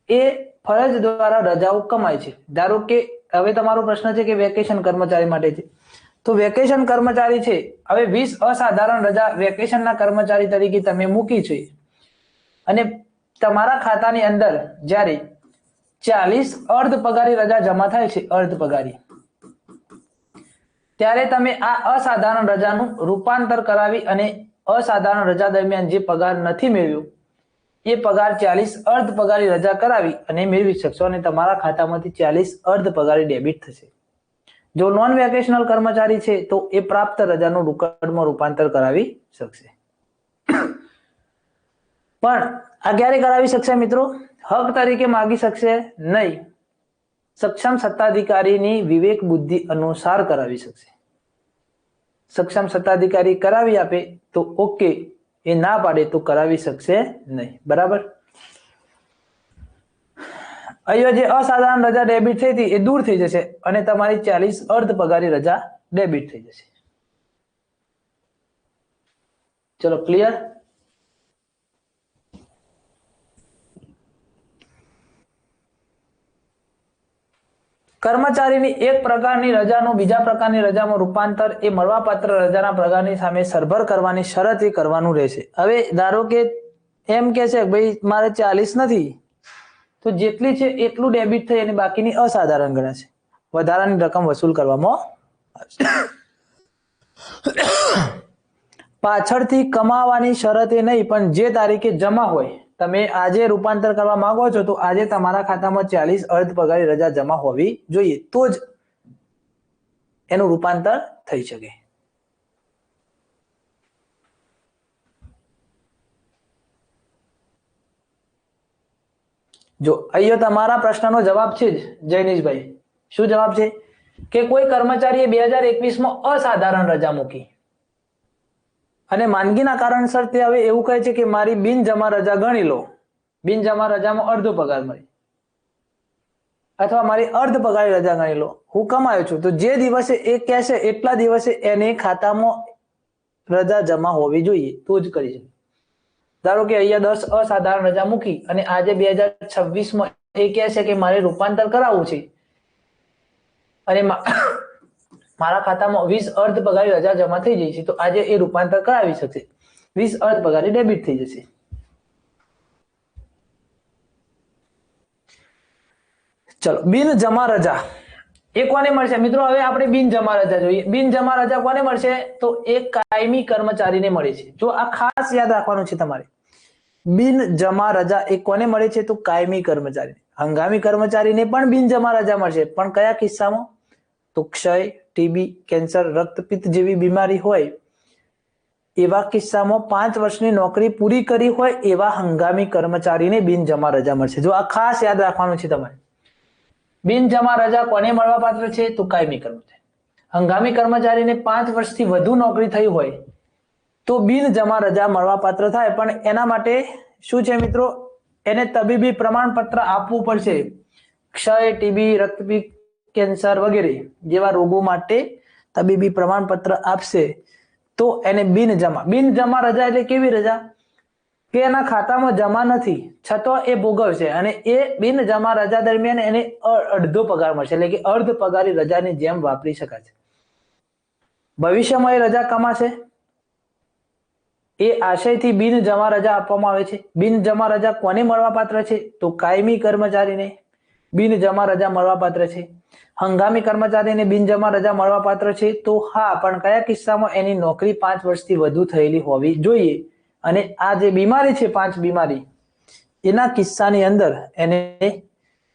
એ ફરજ દ્વારા રજાઓ કમાય છે. ધારો કે હવે તમારો પ્રશ્ન છે કે વેકેશન કર્મચારી માટે છે, તો વેકેશન કર્મચારી છે, હવે 20 અસાધારણ રજા વેકેશનના કર્મચારી તરીકે તમે મૂકી છે અને તમારા ખાતાની અંદર જ્યારે 40 અર્ધ પગારી રજા જમા થાય છે, અર્ધ પગારી, ત્યારે તમે આ અસાધારણ રજાનું રૂપાંતર કરાવી અને અસાધારણ રજા દરમિયાન જે પગાર નથી મેળવ્યો એ પગાર 40 અર્ધ પગારી રજા કરાવી અને મેળવી શકશો અને તમારા ખાતામાંથી 40 અર્ધ પગારી ડેબિટ થશે. જો નોન વેકેશનલ કર્મચારી છે તો એ પ્રાપ્ત રજાનું રોકડમાં રૂપાંતર કરાવી શકશે. પણ આ ક્યારે કરાવી શકશે મિત્રો? હક તરીકે માગી શકશે નહીં. સક્ષમ સત્તાધિકારીની વિવેક બુદ્ધિ અનુસાર કરાવી શકશે. સક્ષમ સત્તાધિકારી કરાવી આપે તો ઓકે, એ ના પાડે તો કરાવી શકશે નહીં, બરાબર. અહીંયા જે અસાધારણ રજા ડેબિટ થઈ હતી એ દૂર થઈ જશે અને તમારી 40 અર્ધ પગારી રજા ડેબિટ થઈ જશે. ચલો, ક્લિયર? કર્મચારીની એક પ્રકારની રજાનું બીજા પ્રકારની રજામાં રૂપાંતર એ મળવાપાત્ર રજાના પ્રકારની સામે સરભર કરવાની શરત એ કરવાનું રહેશે. હવે ધારો કે એમ કે છે ભાઈ મારે 40 નથી, તો જેટલી છે એટલું ડેબિટ થઈ અને બાકીની અસાધારણ ગણાશે, વધારાની રકમ વસૂલ કરવામાં આવશે. પાછળથી કમાવાની શરતે નહીં, પણ જે તારીખે જમા હોય, તમે આજે રૂપાંતર કરવા માંગો છો તો આજે તમારા ખાતામાં 40 અર્ધ પગારી રજા જમા હોવી જોઈએ, તો જ એનું રૂપાંતર થઈ શકે. જો અહીંયા તમારા પ્રશ્નનો જવાબ છે જ જૈનિશભાઈ. શું જવાબ છે? કે કોઈ કર્મચારીએ 2021માં અસાધારણ રજા મૂકી અને માંદગીના કારણસર તે હવે એવું કહે છે કે મારી બિનજમા રજા ગણી લો, બિનજમા રજામાં અડધો પગાર મળે, અથવા મારી અર્ધ પગારી રજા ગણી લો, હું કમાયો છું, તો જે દિવસે એ કહેશે એટલા દિવસે એને ખાતામાં રજા જમા હોવી જોઈએ, તો જ કરી શકે. ધારો કે અહીંયા 10 અસાધારણ રજા મૂકી અને આજે 2026માં એ કહે છે કે મારે રૂપાંતર કરાવવું છે અને મારા ખાતામાં 20 અર્ધ પગારી રજા જમા થઈ જઈ છે, તો આજે એ રૂપાંતર કરાવી શકશે. 20 અર્ધ પગારી ડેબિટ થઈ જશે. ચલો, બિનજમા રજા એ કોને મળશે મિત્રો? હવે આપણે બિનજમા રજા જોઈએ. બિનજમા રજા કોને મળશે? તો એ કાયમી કર્મચારીને મળે છે. જો આ ખાસ યાદ રાખવાનું છે તમારે. બિનજમા રજા એ કોને મળે છે? તો કાયમી કર્મચારી. હંગામી કર્મચારીને પણ બિનજમા રજા મળશે, પણ કયા કિસ્સામાં? તો ક્ષય, ટીબી, કેન્સર, રક્તપિત્ત જેવી બીમારી હોય એવા કિસ્સામાં 5 વર્ષની નોકરી પૂરી કરી હોય એવા હંગામી કર્મચારીને બિનજમા રજા મળશે. જો આ ખાસ યાદ રાખવાનું છે તમારે. બિનજમા રજા કોને મળવા પાત્ર છે? તો કાયમી કર્મચારી. હંગામી કર્મચારીને 5 વર્ષથી વધુ નોકરી થઈ હોય તો બિનજમા રજા મળવા પાત્ર થાય, પણ એના માટે શું છે મિત્રો? એને તબીબી પ્રમાણપત્ર આપવું પડશે. ક્ષય, ટીબી, રક્તપિત્ત, કેન્સર વગેરે જેવા રોગો માટે તબીબી પ્રમાણપત્ર આપશે તો એને બિનજમા રજા એટલે કેવી રજા? કે એના ખાતામાં જમા નથી છતાં એ ભોગવશે અને એ બિનજમા રજા દરમિયાન એને અડધો પગાર મળશે, એટલે કે અર્ધ પગારી રજાની જેમ વાપરી શકાશે. ભવિષ્યમાં એ રજા કમાશે, એ આશયથી બિનજમા રજા આપવામાં આવે છે. બિનજમા રજા કોને મળવા પાત્ર છે? તો કાયમી કર્મચારીને બિનજમા રજા મળવા પાત્ર છે. હંગામી કર્મચારીને બિનજમા રજા મળવા પાત્ર છે. તો હા, પણ કયા કિસ્સામાં? એની નોકરી 5 વર્ષથી વધુ થયેલી હોવી જોઈએ અને આ જે બીમારી છે 5 બીમારી એના કિસ્સાની અંદર એને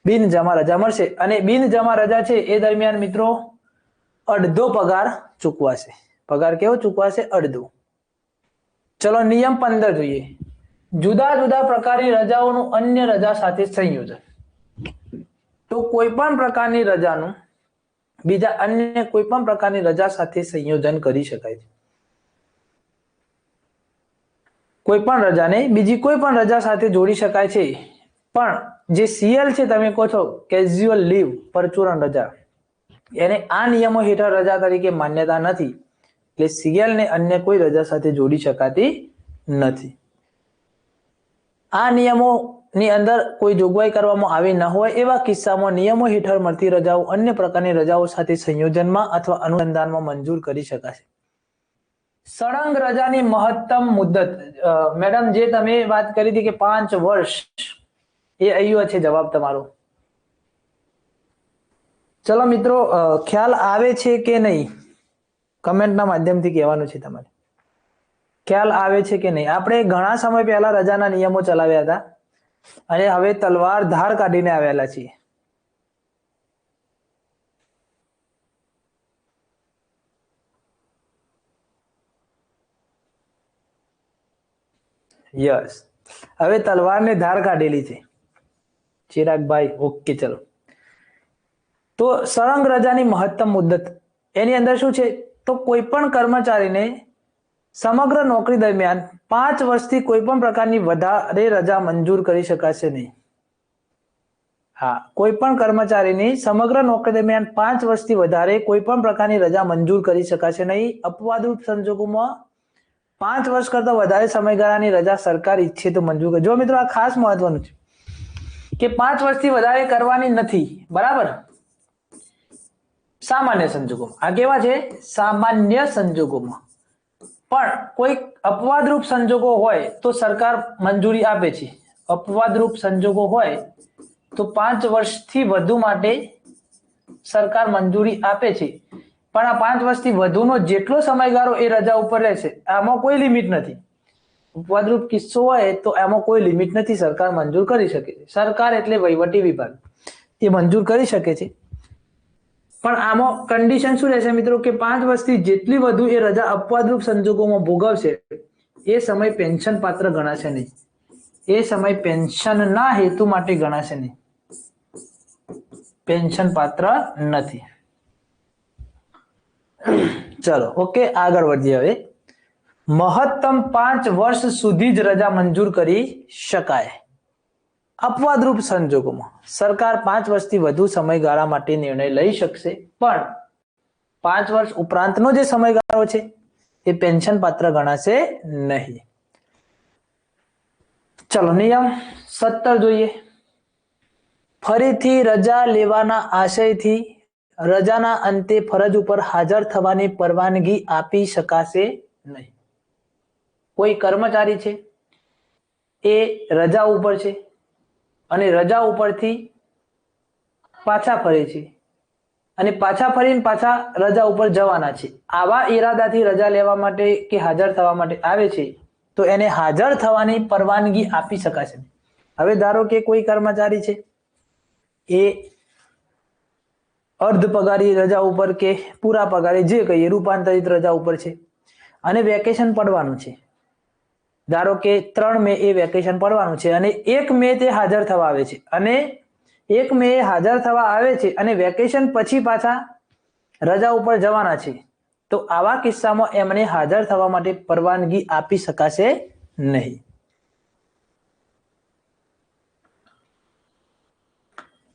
બિનજમા રજા મળશે અને બિનજમા રજા છે એ દરમિયાન મિત્રો અડધો પગાર ચૂકવાશે. પગાર કેવો ચૂકવાશે? અડધો. ચલો નિયમ 15 જોઈએ. જુદા જુદા પ્રકારની રજાઓનું અન્ય રજા સાથે સંયોજન. તો કોઈ પણ પ્રકારની રજાનું બીજા અન્ય કોઈ પણ પ્રકારની રજા સાથે સંયોજન કરી શકાય છે. કોઈ પણ રજાને બીજી કોઈ પણ રજા સાથે જોડી શકાય છે. પણ જે સીએલ છે, તમે કહો છો કેઝ્યુઅલ લીવ, પરચુરણ રજા, એને આ નિયમો હેઠળ રજા તરીકે માન્યતા નથી. એટલે સીએલ ને અન્ય કોઈ રજા સાથે જોડી શકાતી નથી. આ નિયમોની અંદર કોઈ જોગવાઈ કરવામાં આવી ન હોય એવા કિસ્સામાં નિયમો હેઠળ મળતી રજાઓ અન્ય પ્રકારની રજાઓ સાથે સંયોજનમાં અથવા અનુસંધાનમાં મંજૂર કરી શકાશે. સળંગ રજાની મહત્તમ મુદ્દત, મેડમ જે તમે વાત કરી હતી કે 5 વર્ષ, એ અહીંયા છે જવાબ તમારો. ચલો મિત્રો, ખ્યાલ આવે છે કે નહીં? કમેન્ટના માધ્યમથી કહેવાનું છે તમારે. ખ્યાલ આવે છે કે નહીં? આપણે ઘણા સમય પહેલા રજાના નિયમો ચલાવ્યા હતા અને હવે તલવાર ધાર કાઢીને આવેલા છીએ. યસ, હવે તલવારને ધાર કાઢેલી છે. ચિરાગભાઈ, ઓકે. ચલો, તો સળંગ રજાની મહત્તમ મુદ્દત, એની અંદર શું છે? તો કોઈ પણ કર્મચારીને સમગ્ર નોકરી દરમિયાન 5 વર્ષથી કોઈ પણ પ્રકારની વધારે રજા મંજૂર કરી શકાશે નહીં. હા, કોઈ પણ કર્મચારીની સમગ્ર નોકરી દરમિયાન 5 વર્ષથી વધારે કોઈ પણ પ્રકારની રજા મંજૂર કરી શકાશે નહીં. અપવાદરૂપ સંજોગોમાં 5 વર્ષ કરતા વધારે સમયગાળાની રજા સરકાર ઈચ્છે તો મંજૂર કરે. જો મિત્રો, આ ખાસ મહત્વનું છે કે 5 વર્ષથી વધારે કરવાની નથી, બરાબર? સામાન્ય સંજોગોમાં. આ કેવા છે? સામાન્ય સંજોગોમાં. પણ કોઈ અપવાદરૂપ સંજોગો હોય તો સરકાર મંજૂરી આપે છે. અપવાદરૂપ સંજોગો હોય તો 5 વર્ષથી વધુ માટે સરકાર મંજૂરી આપે છે. પણ આ 5 વર્ષથી વધુનો જેટલો સમયગાળો એ રજા ઉપર રહેશે, આમાં કોઈ લિમિટ નથી. અપવાદરૂપ કિસ્સો હોય તો એમાં કોઈ લિમિટ નથી, સરકાર મંજૂર કરી શકે છે. સરકાર એટલે વહીવટી વિભાગ, એ મંજૂર કરી શકે છે. પણ આમાં કન્ડિશન શું રહેશે મિત્રો? કે 5 વર્ષથી જેટલી વધુ એ રજા અપવાદરૂપ સંજોગોમાં ભોગવશે એ સમય પેન્શન પાત્ર ગણાશે નહીં. એ સમય પેન્શનના હેતુ માટે ગણાશે નહીં, પેન્શન પાત્ર નથી. ચલો, ઓકે, આગળ વધીએ. હવે મહત્તમ 5 વર્ષ સુધી જ રજા મંજૂર કરી શકાય. અપવાદરૂપ સંજોગોમાં સરકાર 5 વર્ષથી વધુ સમયગાળા માટે નિર્ણય લઈ શકશે, પણ 5 વર્ષ ઉપરાંતનો જે સમયગાળો છે એ પેન્શન પાત્ર ગણાશે નહીં. ચલો, નિયમ 17 જોઈએ. ફરીથી રજા લેવાના આશયથી રજાના અંતે ફરજ ઉપર હાજર થવાની પરવાનગી આપી શકાશે નહીં. કોઈ કર્મચારી છે, એ રજા ઉપર છે અને રજા ઉપરથી પાછા ફરે છે અને પાછા ફરીને પાછા રજા ઉપર જવાના છે. આવા ઈરાદાથી રજા લેવા માટે કે હાજર થવા માટે આવે છે તો એને હાજર થવાની પરવાનગી આપી શકાશે. હવે ધારો કે કોઈ કર્મચારી છે, એ અર્ધ પગારી રજા ઉપર કે પૂરા પગારી, જે કહીએ, રૂપાંતરિત રજા ઉપર છે અને વેકેશન પડવાનું છે. ધારો કે 3 મે એ વેકેશન પડવાનું છે અને 1 મે તે હાજર થવા આવે છે અને 1 મે હાજર થવા આવે છે અને વેકેશન પછી પાછા રજા ઉપર જવાના છે, તો આવા કિસ્સામાં એમને હાજર થવા માટે પરવાનગી આપી શકાશે નહીં.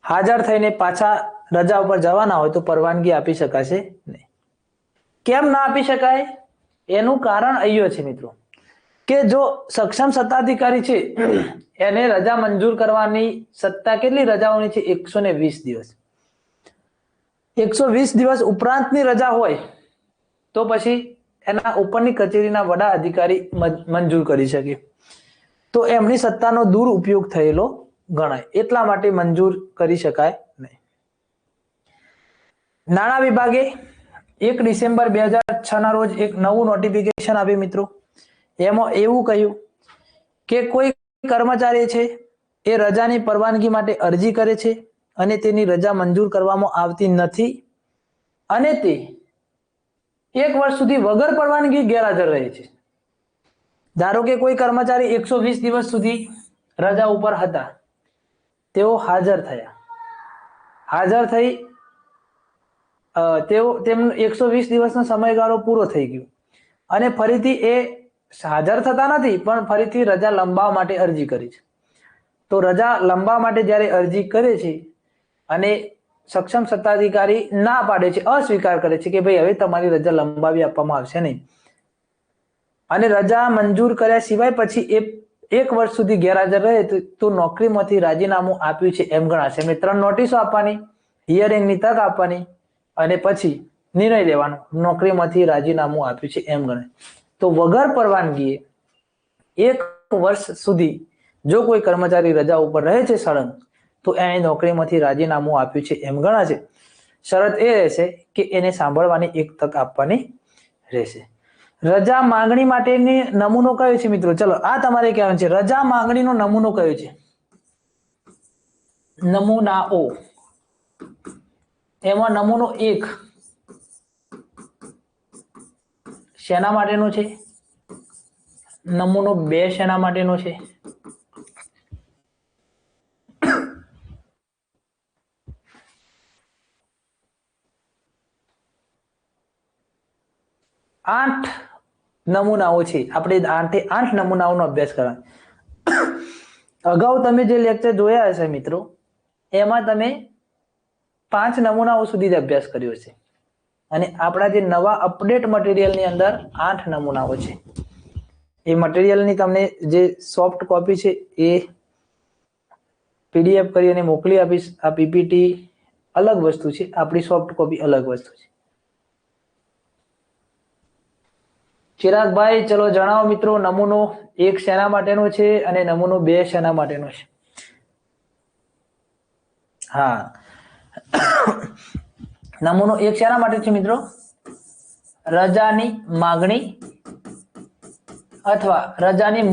હાજર થઈને પાછા રજા ઉપર જવાના હોય તો પરવાનગી આપી શકાશે નહીં. કેમ ના આપી શકાય? એનું કારણ અહીંયા છે મિત્રો, કે જો સક્ષમ સત્તાધિકારી છે એને રજા મંજૂર કરવાની સત્તા કેટલી રજાઓની છે? 120 દિવસ. 120 દિવસ ઉપરાંતની રજા હોય તો પછી એના ઉપરની કચેરીના વડા અધિકારી મંજૂર કરી શકે, તો એમની સત્તાનો દુરુપયોગ થયેલો ગણાય, એટલા માટે મંજૂર કરી શકાય નહીં. નાણાં વિભાગે 1 ડિસેમ્બર 2006 ના રોજ એક નવું નોટિફિકેશન આપ્યું મિત્રો. એમાં એવું કહ્યું કે કોઈ કર્મચારી છે એ રજાની પરવાનગી માટે અરજી કરે છે અને તેની રજા મંજૂર કરવામાં આવતી નથી અને તે 1 વર્ષ સુધી વગર પરવાનગી ગેરહાજર રહે છે. ધારો કે કોઈ કર્મચારી 120 દિવસ સુધી રજા ઉપર હતા, તેઓ હાજર થયા, હાજર થઈ તેમનો 120 દિવસનો સમયગાળો પૂરો થઈ ગયો અને ફરીથી એ હાજર થતા નથી પણ ફરીથી રજા લંબાવવા માટે અરજી કરી છે. તો રજા લંબાવવા માટે જ્યારે અરજી કરે છે અને સક્ષમ સત્તાધિકારી ના પાડે છે, અસ્વીકાર કરે છે કે ભાઈ હવે તમારી રજા લંબાવી આપવામાં આવશે નહીં અને રજા મંજૂર કર્યા સિવાય પછી એ 1 વર્ષ સુધી ગેરહાજર રહે તો નોકરીમાંથી રાજીનામું આપ્યું છે એમ ગણાશે. એમને 3 નોટિસો આપવાની, હિયરિંગની તક આપવાની અને પછી નિર્ણય લેવાનો, નોકરીમાંથી રાજીનામું આપ્યું છે એમ ગણાય. તો વગર પરવાનગીએ 1 વર્ષ સુધી જો કોઈ કર્મચારી રજા ઉપર રહે છે સળંગ, તો એને નોકરીમાંથી રાજીનામું આપ્યું છે એમ ગણાશે. શરત એ રહેશે કે એને સાંભળવાની એક તક આપવાની રહેશે. રજા માંગણી માટેની નમૂનો કયો છે મિત્રો? ચલો આ તમારે કહેવાનું છે. રજા માંગણીનો નમૂનો કયો છે? નમૂનાઓ. એમાં નમૂનો 1 શેના માટેનો છે? નમૂનો 2 શેના માટેનો છે? આઠ નમૂનાઓ છે. આપણે 8 નમૂનાઓનો અભ્યાસ કરવાનો. અગાઉ તમે જે લેક્ચર જોયા હશે મિત્રો, એમાં તમે 5 નમૂનાઓ સુધી જ અભ્યાસ કર્યો છે અને આપણા જે નવા અપડેટ મટીરિયલની અંદર 8 નમૂનાઓ છે. એ મટીરિયલની તમને જે સોફ્ટ કોપી છે એ પીડીએફ કરી અને મોકલી આપીશ. આ પીપીટી અલગ વસ્તુ છે, આપણી સોફ્ટ કોપી અલગ વસ્તુ છે. ચિરાગભાઈ ચલો જણાવો મિત્રો, નમૂનો 1 શેના માટેનો છે અને નમૂનો 2 શેના માટેનો છે? હા, નમૂનો 1 શેના માટે છે મિત્રો? રજાની માગણી અથવા રજાની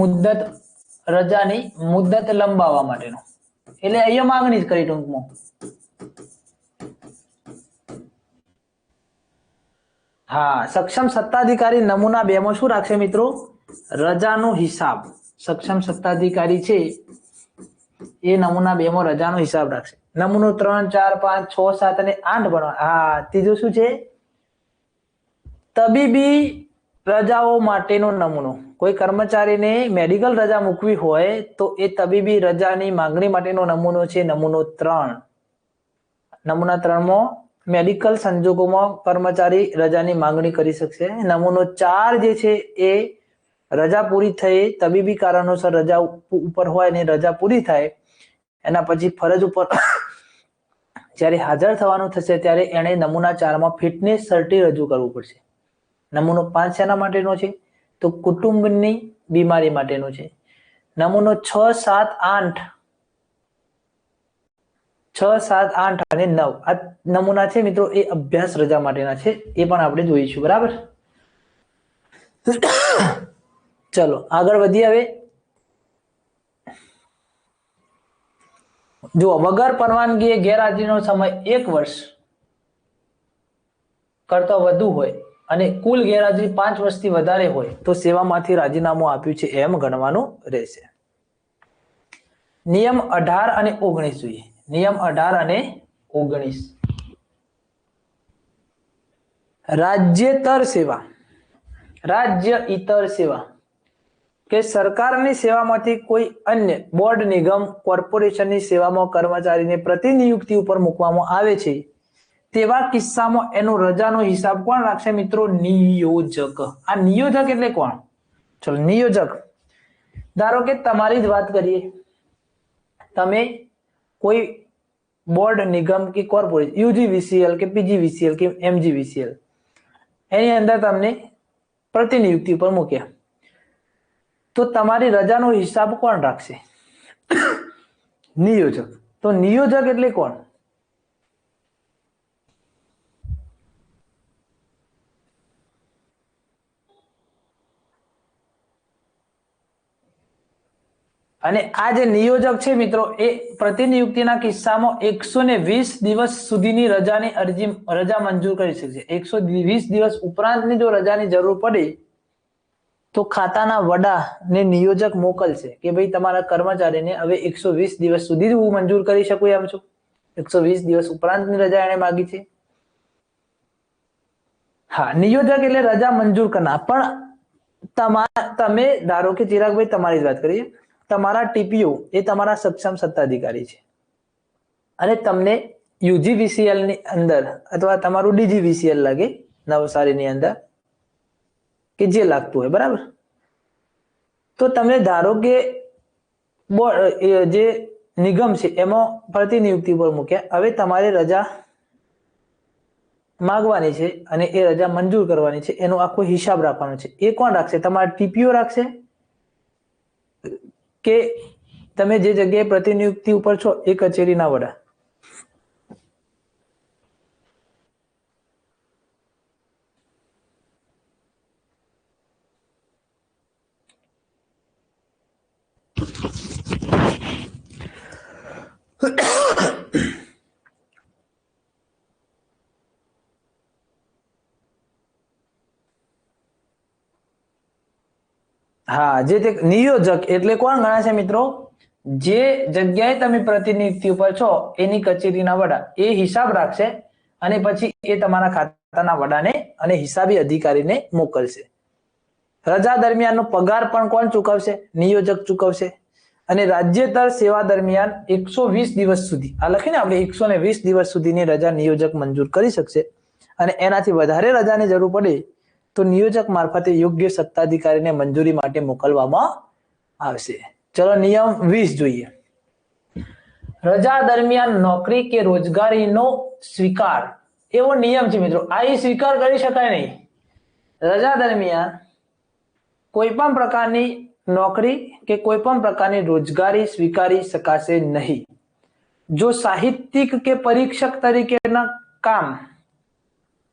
મુદ્દત લંબાવવા માટેનો. એટલે અહીંયા માગણી જ કરી ટૂંકમાં. હા, સક્ષમ સત્તાધિકારી નમૂના 2 માં શું રાખશે મિત્રો? રજાનો હિસાબ. સક્ષમ સત્તાધિકારી છે એ નમૂના 2 માં રજાનો હિસાબ રાખશે. નમૂનો 3, 4, 5, 6, 7 અને 8 ભણવા. હા, ત્રીજો શું છે? તબીબી રજાઓ માટેનો નમૂનો. કોઈ કર્મચારીને મેડિકલ રજા મૂકવી હોય તો એ તબીબી રજાની માંગણી માટેનો નમૂનો છે નમૂનો 3. નમૂના 3 માં મેડિકલ સંજોગોમાં કર્મચારી રજાની માંગણી કરી શકશે. નમૂનો 4 જે છે એ રજા પૂરી થઈ, તબીબી કારણોસર રજા ઉપર હોય અને રજા પૂરી થાય એના પછી ફરજ ઉપર જ્યારે હાજર થવાનું થશે ત્યારે એને નમૂના 4 માં ફિટનેસ સર્ટી રજૂ કરવું પડશે. નમૂનો 5 શેના માટેનો છે? તો કુટુંબની બીમારી માટેનો છે. નમૂનો 6, 7, 8 6, 7, 8 અને 9 આ નમૂના છે મિત્રો એ અભ્યાસ રજા માટેના છે. એ પણ આપણે જોઈશું. બરાબર, ચલો આગળ વધીએ. હવે જુઓ, વગર પરવાનગીએ ગેરહાજરીનો સમય 1 વર્ષ કરતા વધુ હોય અને કુલ ગેરહાજરી 5 વર્ષથી વધારે હોય તો સેવામાંથી રાજીનામું આપ્યું છે એમ ગણવાનું રહેશે. નિયમ 18 અને 19 જોઈએ. નિયમ 18 અને 19. રાજ્યેતર સેવા, રાજ્ય ઇતર સેવા કે સરકારની સેવામાંથી કોઈ અન્ય બોર્ડ, નિગમ, કોર્પોરેશનની સેવામાં કર્મચારીને પ્રતિનિયુક્તિ ઉપર મૂકવામાં આવે છે તેવા કિસ્સામાં એનો રજાનો હિસાબ કોણ રાખશે મિત્રો? નિયોજક. આ નિયોજક એટલે કોણ? ચલો, નિયોજક. ધારો કે તમારી જ વાત કરીએ, તમે કોઈ બોર્ડ, નિગમ કે કોર્પોરેશન, યુજીવીસીએલ કે પીજીવીસીએલ કે એમજીવીસીએલ, એની અંદર તમને પ્રતિનિયુક્તિ ઉપર મૂક્યા તો તમારી રજાનો હિસાબ કોણ રાખશે? નિયોજક. તો નિયોજક એટલે કોણ? અને આ જે નિયોજક છે મિત્રો એ પ્રતિનિયુક્તિના કિસ્સામાં 120 દિવસ સુધીની રજા મંજૂર કરી શકશે. 120 દિવસ ઉપરાંતની જો રજાની જરૂર પડે તો ખાતાના વડાને નિયોજક મોકલશે કે ભાઈ તમારા કર્મચારીને હવે 120 દિવસ સુધી હું મંજૂર કરી શકું એમ છું. 120 દિવસ ઉપરાંતની રજા એને માંગી છે. હા, નિયોજક એટલે રજા મંજૂર કરનાર. પણ તમે ધારો કે ચિરાગભાઈ તમારી જ વાત કરીએ, તમારા ટીપીઓ એ તમારા સક્ષમ સત્તાધિકારી છે અને તમને યુજીવીસીએલ ની અંદર અથવા તમારું ડીજીવીસીએલ લાગે નવસારીની અંદર કે જે લાગતું હોય, બરાબર. તો તમે ધારો કે જે નિગમ છે એમાં પ્રતિનિયુક્તિ પર મૂક્યા, હવે તમારે રજા માંગવાની છે અને એ રજા મંજૂર કરવાની છે, એનો આખો હિસાબ રાખવાનો છે. એ કોણ રાખશે? તમારા ટીપીઓ રાખશે કે તમે જે જગ્યાએ પ્રતિનિયુક્તિ ઉપર છો એ કચેરીના વડા? હા, જે તે નિયોજક એટલે કોણ ગણાશે મિત્રો? જે જગ્યાએ તમે પ્રતિનિયુક્તિ ઉપર છો એની કચેરીના વડા. એ હિસાબ રાખશે અને પછી એ તમારા ખાતાના વડાને અને હિસાબી અધિકારીને મોકલશે. રજા દરમિયાનનો પગાર પણ કોણ ચૂકવશે? નિયોજક ચૂકવશે. અને રાજ્યેતર સેવા દરમિયાન 120 દિવસ સુધી, આ લખીને આપણે 120 દિવસ સુધીની રજા નિયોજક મંજૂર કરી શકશે અને એનાથી વધારે રજાની જરૂર પડે તો નિયોજક મારફતે યોગ્ય સત્તાધિકારીને મંજૂરી માટે મોકલવામાં આવશે. ચલો નિયમ 20 જોઈએ. રજા દરમિયાન નોકરી કે રોજગારીનો સ્વીકાર, એવો નિયમ છે મિત્રો. આ સ્વીકાર કરી શકાય નહીં. રજા દરમિયાન કોઈ પણ પ્રકારની નોકરી કે કોઈ પણ પ્રકારની રોજગારી સ્વીકારી શકાશે નહીં. જો સાહિત્યિક કે પરીક્ષક તરીકેના કામ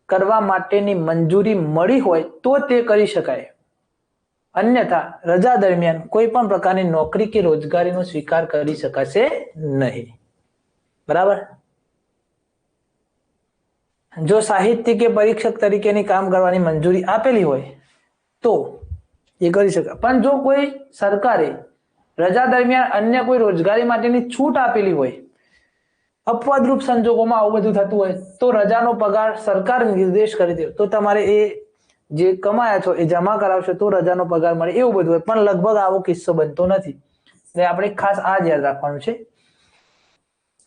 કરવા માટેની મંજૂરી મળી હોય તો તે કરી શકાય. અન્યથા રજા દરમિયાન કોઈ પણ પ્રકારની નોકરી કે રોજગારીનો સ્વીકાર કરી શકાશે નહીં. બરાબર. જો સાહિત્યિક કે પરીક્ષક તરીકેની કામ કરવાની મંજૂરી આપેલી હોય તો એ કરી શકાય. પણ જો કોઈ સરકારે રજા દરમિયાન અન્ય કોઈ રોજગારી માટેની છૂટ આપેલી હોય, અપવાદરૂપ સંજોગોમાં આવું બધું થતું હોય તો રજાનો પગાર સરકાર નિર્દેશ કરી દે તો તમારે એ જે કમાયા છો એ જમા કરાવશો તો રજાનો પગાર મળે, એવું બધું હોય. પણ લગભગ આવો કિસ્સો બનતો નથી. એટલે આપણે ખાસ આ જ યાદ રાખવાનું છે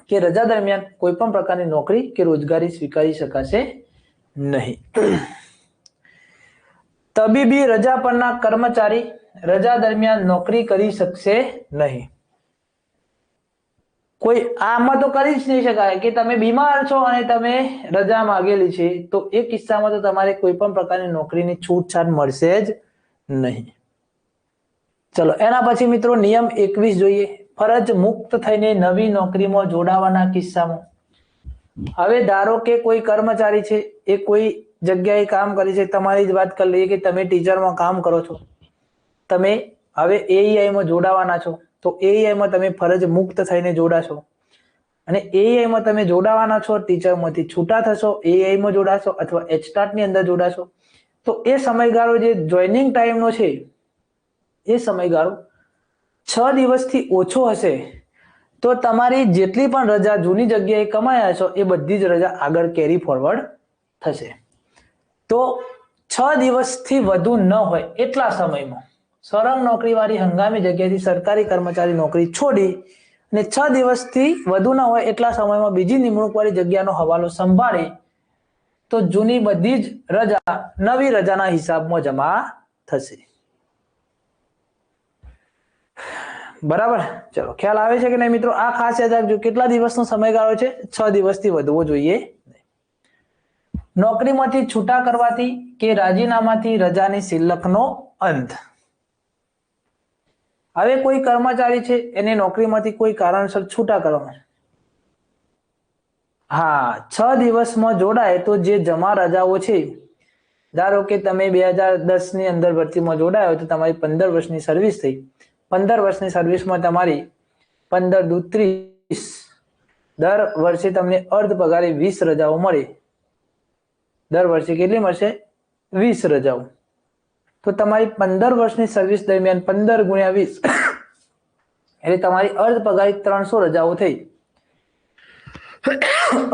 કે રજા દરમિયાન કોઈ પણ પ્રકારની નોકરી કે રોજગારી સ્વીકારી શકાશે નહીં. તબીબી રજા પરના કર્મચારી રજા દરમિયાન નોકરી કરી શકશે નહીં. કોઈ આમાં તો કરી જ નહીં શકાય કે તમે બીમાર છો અને તમે રજા માંગેલી છે તો એ કિસ્સામાં તો તમારે કોઈ પણ પ્રકારની નોકરીની છૂટછાટ મળશે જ નહીં. ચલો એના પછી મિત્રો નિયમ 21 જોઈએ. ફરજ મુક્ત થઈને નવી નોકરીમાં જોડાવાના કિસ્સામાં. હવે ધારો કે કોઈ કર્મચારી છે એ કોઈ જગ્યાએ કામ કરે છે, તમારી જ વાત કરી લઈએ કે તમે ટીચરમાં કામ કરો છો, તમે હવે એઈઆઈ માં જોડાવાના છો તો એઈઆઈ માં તમે ફરજ મુક્ત થઈને જોડાશો અને એઈઆઈ માં તમે જોડાવાના છો, ટીચરમાંથી છૂટા થશો, એઈઆઈ માં જોડાશો અથવા એચસ્ટાર્ટ ની અંદર જોડાશો તો એ સમયગાળો જે જોઈનિંગ ટાઈમનો છે એ સમયગાળો 6 દિવસથી ઓછો હશે તો તમારી જેટલી પણ રજા જૂની જગ્યાએ કમાયા છો એ બધી જ રજા આગળ કેરી ફોરવર્ડ થશે. તો 6 દિવસથી વધુ ન હોય એટલા સમયમાં સળંગ નોકરીવાળી હંગામી જગ્યાએથી સરકારી કર્મચારી નોકરી છોડી અને 6 દિવસથી વધુ ન હોય એટલા સમયમાં બીજી નિમણૂકવાળી જગ્યાનો હવાલો સંભાળી તો જૂની બધી જ રજા નવી રજાના હિસાબમાં જમા થશે. બરાબર. ચલો ખ્યાલ આવે છે કે નહીં મિત્રો? આ ખાસ યાદ રાખજો. કેટલા દિવસનો સમયગાળો છે? 6 દિવસથી વધવો જોઈએ. નોકરીમાંથી છૂટા કરવાથી કે રાજીનામાથી રજાની સિલકનો અંત. હવે કોઈ કર્મચારી છે એને નોકરીમાંથી કોઈ કારણસર છૂટા કરવામાં, હા 6 દિવસમાં જોડાય તો જે જમા રજાઓ છે, ધારો કે તમે 2010 ની અંદર ભરતીમાં જોડાયો તો તમારી 15 વર્ષની સર્વિસ થઈ, 15 વર્ષની સર્વિસમાં તમારી 15 દુ 30, દર વર્ષે તમને અર્ધ પગારે 20 રજાઓ મળે. દર વર્ષે કેટલી મળશે? 20 રજાઓ. તો તમારી 15 વર્ષની સર્વિસ દરમિયાન 15 ગુણ્યા 20 એટલે તમારી અર્ધ પગારી 300 રજાઓ થઈ.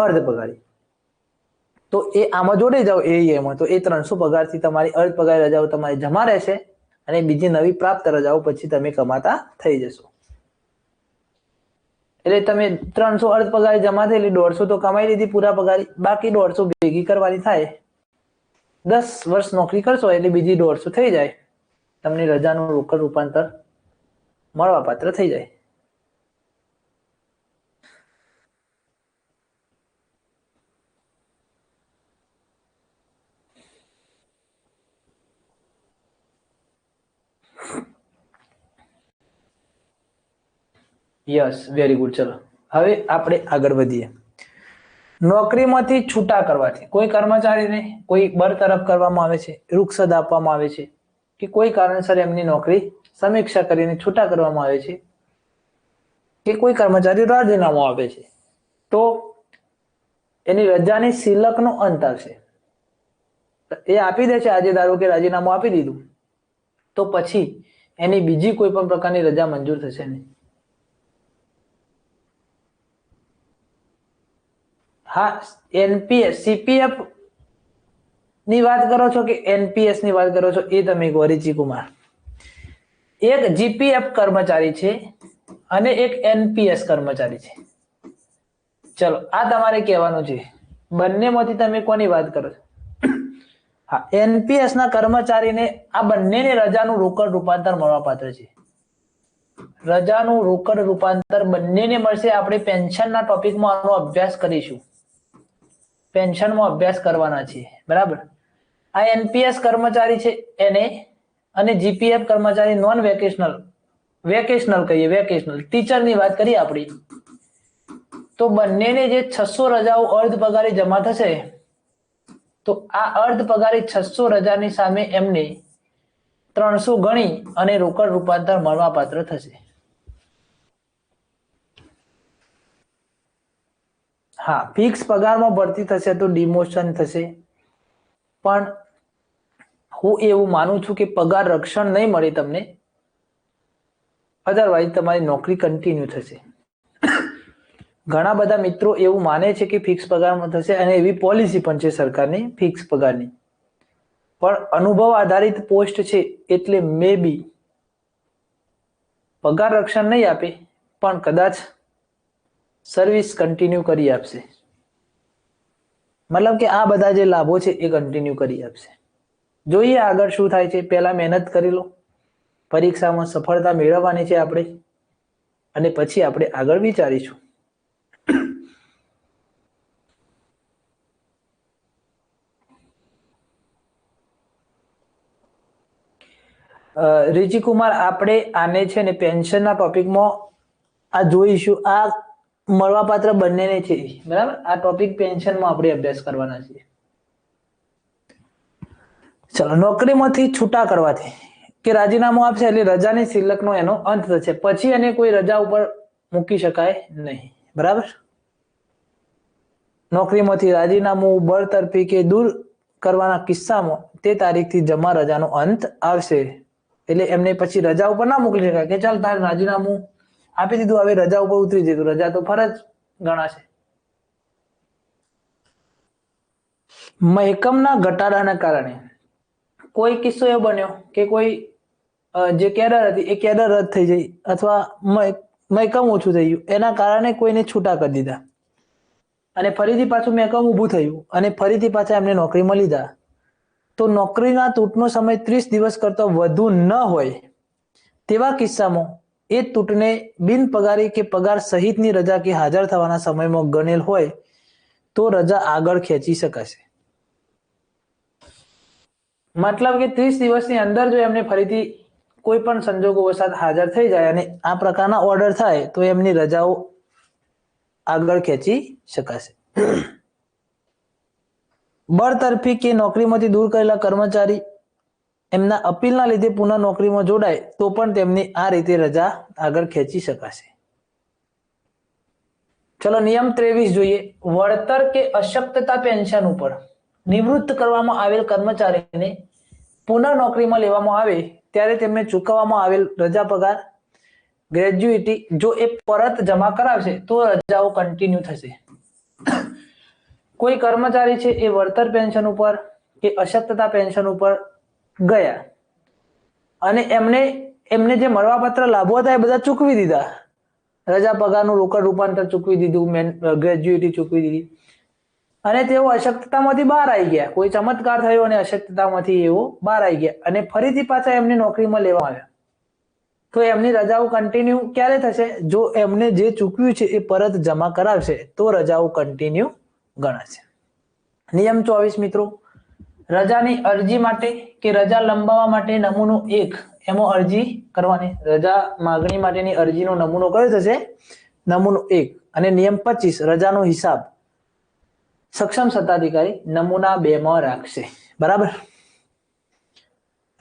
અર્ધ પગારી તો એ આમાં જોડે જાઓ એમાં, તો એ 300 પગારથી તમારી અર્ધ પગાર રજાઓ તમારી જમા રહેશે અને બીજી નવી પ્રાપ્ત રજાઓ પછી તમે કમાતા થઈ જશો. એટલે તમે 300 અર્ધ પગાર જમા થઈ એટલે 150 તો કમાઈ લીધી પૂરા પગારી, બાકી 150 ભેગી કરવાની થાય. 10 વર્ષ નોકરી કરશો એટલે બીજી 150 થઈ જાય, તમને રજાનું રોકડ રૂપાંતર મળવા પાત્ર થઈ જાય. Yes, very good. ચલો હવે આપણે આગળ વધીએ. નોકરીમાંથી છૂટા કરવાથી કોઈ કર્મચારીને કોઈ બરતરફ કરવામાં આવે છે, રૂખસદ આપવામાં આવે છે, કે કોઈ કારણસર એમની નોકરી સમીક્ષા કરીને છૂટા કરવામાં આવે છે, કે કોઈ કર્મચારી રાજીનામું આપે છે, તો એની રજાની સિલકનો અંત આવશે. એ આપી દે છે આજે, ધારો કે રાજીનામું આપી દીધું, તો પછી એની બીજી કોઈ પણ પ્રકારની રજા મંજૂર થશે નહીં. હા, એનપીએસ સીપીએફ ની વાત કરો છો કે એનપીએસ ની વાત કરો છો એ તમે કહો રિચી કુમાર. એક જીપીએફ કર્મચારી છે અને એક એનપીએસ કર્મચારી છે. ચલો આ તમારે કહેવાનું છે, બંનેમાંથી તમે કોની વાત કરો છો? હા, એનપીએસ ના કર્મચારીને આ બંનેની રજાનું રોકડ રૂપાંતર મળવા પાત્ર છે. રજાનું રોકડ રૂપાંતર બંનેને મળશે. આપણે પેન્શનના ટોપિકમાં આનો અભ્યાસ કરીશું, પેન્શનમાં અભ્યાસ કરવાના છે, બરાબર. આ એનપીએસ કર્મચારી છે એને, અને જીપીએફ કર્મચારી નોન વેકેશનલ, વેકેશનલ કહીએ, વેકેશનલ ટીચરની વાત કરીએ આપણી, તો બંનેને જે 600 રજાઓ અર્ધ પગારી જમા થશે, તો આ અર્ધ પગારી 600 રજાની સામે એમને 300 ગણી અને રોકડ રૂપાંતર મળવા પાત્ર થશે. હા, ફિક્સ પગારમાં ભરતી થશે તો ડિમોશન થશે, પણ હું એવું માનું છું કે પગાર રક્ષણ નહીં મળે તમને, અધરવાઇઝ તમારી નોકરી કન્ટિન્યુ થશે. ઘણા બધા મિત્રો એવું માને છે કે ફિક્સ પગારમાં થશે, અને એવી પોલિસી પણ છે સરકારની ફિક્સ પગારની, પણ અનુભવ આધારિત પોસ્ટ છે એટલે મે બી પગાર રક્ષણ નહીં આપે, પણ કદાચ સર્વિસ કન્ટિન્યુ કરી આપશે. મતલબ કે આ બધા જે લાભો છે એ કન્ટિન્યુ કરી આપશે. જોઈએ આગળ શું થાય છે. પહેલા મહેનત કરી લો, પરીક્ષામાં સફળતા મેળવવાની છે આપણે, અને પછી આપણે આગળ વિચારીશું. રિચી કુમાર, આપણે આને છે ને પેન્શનના ટોપિકમાં આ જોઈશું. આ મળવાપાત્ર બંનેને છે, બરાબર. આ ટોપિક પેન્શનમાં આપણે અભ્યાસ કરવાના છે. ચલો, નોકરીમાંથી છૂટા કરવાથી કે રાજીનામું આપશે એટલે રજાની સિલકનો એનો અંત થશે, પછી એને કોઈ રજા ઉપર મૂકી શકાય નહીં, બરાબર. નોકરીમાંથી રાજીનામું, બળતરફી કે દૂર કરવાના કિસ્સામાં તે તારીખથી જમા રજાનો અંત આવશે. એટલે એમને પછી રજા ઉપર ના મોકલી શકાય કે ચાલ તારે રાજીનામું આપી દીધું, હવે રજા ઉપર ઉતરી જતું, રજા તો ફરજ ગણાશે. મહેકમના ઘટાડાના કારણે કોઈ કિસ્સો એવો બન્યો કે કોઈ જે કેડર હતી એ કેડર રદ થઈ જઈ, અથવા મહેકમ ઓછું થઈ ગયું, એના કારણે કોઈને છૂટા કરી દીધા, અને ફરીથી પાછું મહેકમ ઊભું થયું, અને ફરીથી પાછા એમને નોકરીમાં લીધા, તો નોકરીના તૂટનો સમય 30 દિવસ કરતો વધુ ન હોય તેવા કિસ્સામાં એ તૂટને બિનપગારી કે પગાર સહિતની રજા કે હાજર થવાના સમયમાં ગણેલ હોય તો રજા આગળ ખેંચી શકાશે. મતલબ કે 30 દિવસની અંદર જો એમને ફરીથી કોઈ પણ સંજોગો વસાત હાજર થઈ જાય અને આ પ્રકારના ઓર્ડર થાય તો એમની રજાઓ આગળ ખેંચી શકાશે. બળતરફી કે નોકરીમાંથી દૂર કરેલા કર્મચારી એમના અપીલના લીધે પુનઃ નોકરીમાં જોડાય તો પણ તેમની આ રીતે રજા આગળ ખેંચી શકાશે. ચલો નિયમ 23 જોઈએ. વળતર કે અશક્તતા પેન્શન ઉપર નિવૃત્ત કરવામાં આવેલ કર્મચારીને પુનઃ નોકરીમાં લેવામાં આવે ત્યારે તેમને ચૂકવવામાં આવેલ રજા પગાર ગ્રેજ્યુઇટી જો એ પરત જમા કરાવશે તો રજાઓ કન્ટિન્યુ થશે. કોઈ કર્મચારી છે એ વળતર પેન્શન ઉપર કે અશક્તતા પેન્શન ઉપર ગયા અને એમને જે મળવાપાત્ર લાભો હતા એ બધા ચૂકવી દીધા. રજા પગારનું રોકડ રૂપાંતર ચૂકવી દીધું, ગ્રેજ્યુઇટી ચૂકવી દીધી અને તેઓ અશક્તતામાંથી બહાર આવી ગયા. કોઈ ચમત્કાર થયો અને અશક્તતામાંથી એઓ બહાર આવી ગયા અને ફરીથી પાછા એમને નોકરીમાં લેવામાં આવ્યા. તો એમની રજાઓ કન્ટિન્યુ ક્યારે થશે? જો એમને જે ચૂકવ્યું છે એ પરત જમા કરાવશે તો રજાઓ કન્ટિન્યુ ગણાશે. નિયમ 24 મિત્રો, રજાની અરજી માટે કે રજા લંબાવવા માટે નમૂનો 1 એમાં અરજી કરવાની. રજા માગણી માટેની અરજીનો નમૂનો કયો થશે? નમૂનો 1. અને નિયમ 25, રજાનો હિસાબ સક્ષમ સત્તાધિકારી નમૂના 2 માં રાખશે. બરાબર.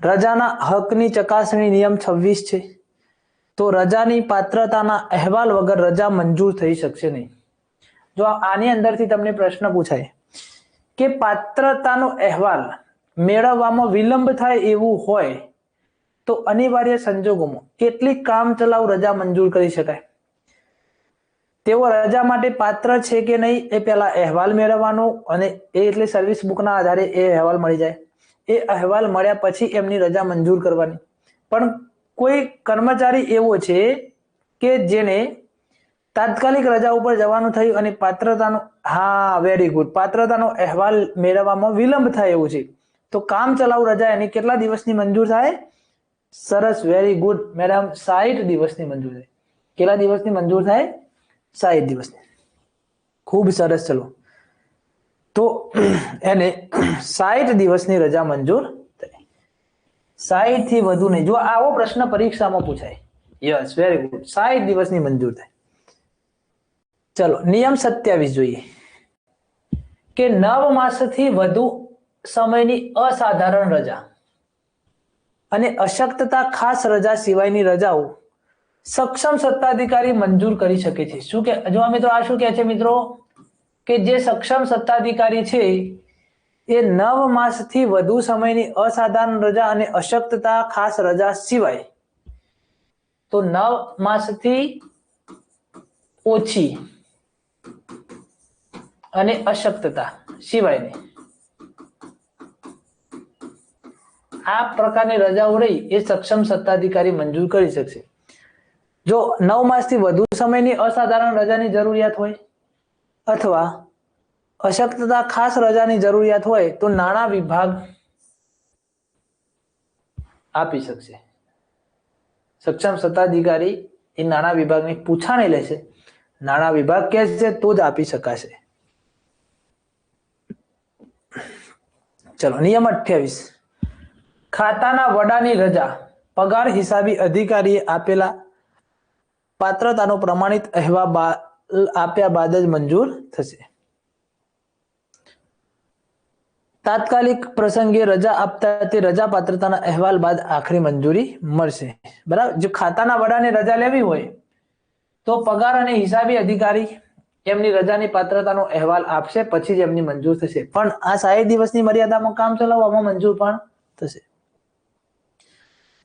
રજાના હકની ચકાસણી નિયમ 26 છે. તો રજાની પાત્રતાના અહેવાલ વગર રજા મંજૂર થઈ શકશે નહીં. જો આની અંદરથી તમને પ્રશ્ન પૂછાય કે પાત્રતાનો અહેવાલ મેળવવામાં વિલંબ થાય એવું હોય તો અનિવાર્ય સંજોગોમાં કેટલીક કામચલાઉ રજા મંજૂર કરી શકાય. તેઓ રજા માટે પાત્ર છે કે નહીં એ પહેલા અહેવાલ મેળવવાનો અને એ એટલે સર્વિસ બુકના આધારે એ અહેવાલ મળી જાય. એ અહેવાલ મળ્યા પછી એમની રજા મંજૂર કરવાની. પણ કોઈ કર્મચારી એવો છે કે જેને તાત્કાલિક રજા ઉપર જવાનું થયું અને વેરી ગુડ, પાત્રતાનો અહેવાલ મેળવવામાં વિલંબ થાય એવું છે તો કામ ચલાઉ રજા એની કેટલા દિવસની મંજૂર થાય? સરસ, વેરી ગુડ મેડમ, 60 દિવસની મંજૂર થાય. કેટલા દિવસની મંજૂર થાય? 60 દિવસની. ખૂબ સરસ. ચલો તો એને 60 દિવસની રજા મંજૂર થાય. 60 થી વધુ નહીં. જો આવો પ્રશ્ન પરીક્ષામાં પૂછાય. યસ, વેરી ગુડ, 60 દિવસની મંજૂર થાય. ચલો નિયમ 27 જોઈએ કે 9 માસથી વધુ સમયની અસાધારણ રજા અને અશક્તતા ખાસ રજા સિવાયની રજાઓ સક્ષમ સત્તાધિકારી મંજૂર કરી શકે છે. શું કે જો મિત્રો આ શું કહે છે મિત્રો કે જે સક્ષમ સત્તાધિકારી છે એ 9 માસથી વધુ સમયની અસાધારણ રજા અને અશક્તતા ખાસ રજા સિવાય, તો 9 માસથી ઓછી અને અશક્તતા સિવાયની આ પ્રકારની રજાઓ રહી એ સક્ષમ સત્તાધિકારી મંજૂર કરી શકશે. જો 9 માસથી વધુ સમયની અસાધારણ રજાની જરૂરિયાત હોય અથવા અશક્તતા ખાસ રજાની જરૂરિયાત હોય તો નાણાં વિભાગ આપી શકશે. સક્ષમ સત્તાધિકારી એ નાણાં વિભાગની પૂછાણી લેશે. નાણાં વિભાગ કહેશે તો જ આપી શકાશે. ચલો નિયમ 28, ખાતાના વડાની રજા પગાર હિસાબી અધિકારીએ આપેલા પાત્રતાનો પ્રમાણિત અહેવાલ આપ્યા બાદ જ મંજૂર થશે. તાત્કાલિક પ્રસંગે રજા આપતા તે રજા પાત્રતાના અહેવાલ બાદ આખરી મંજૂરી મળશે. બરાબર. જો ખાતાના વડાને રજા લેવી હોય તો પગાર અને હિસાબી અધિકારી એમની રજાની પાત્રતાનો અહેવાલ આપશે પછી જ એમની મંજૂર થશે. પણ આ 60 દિવસની મર્યાદામાં કામ ચલાવવામાં મંજૂર પણ થશે.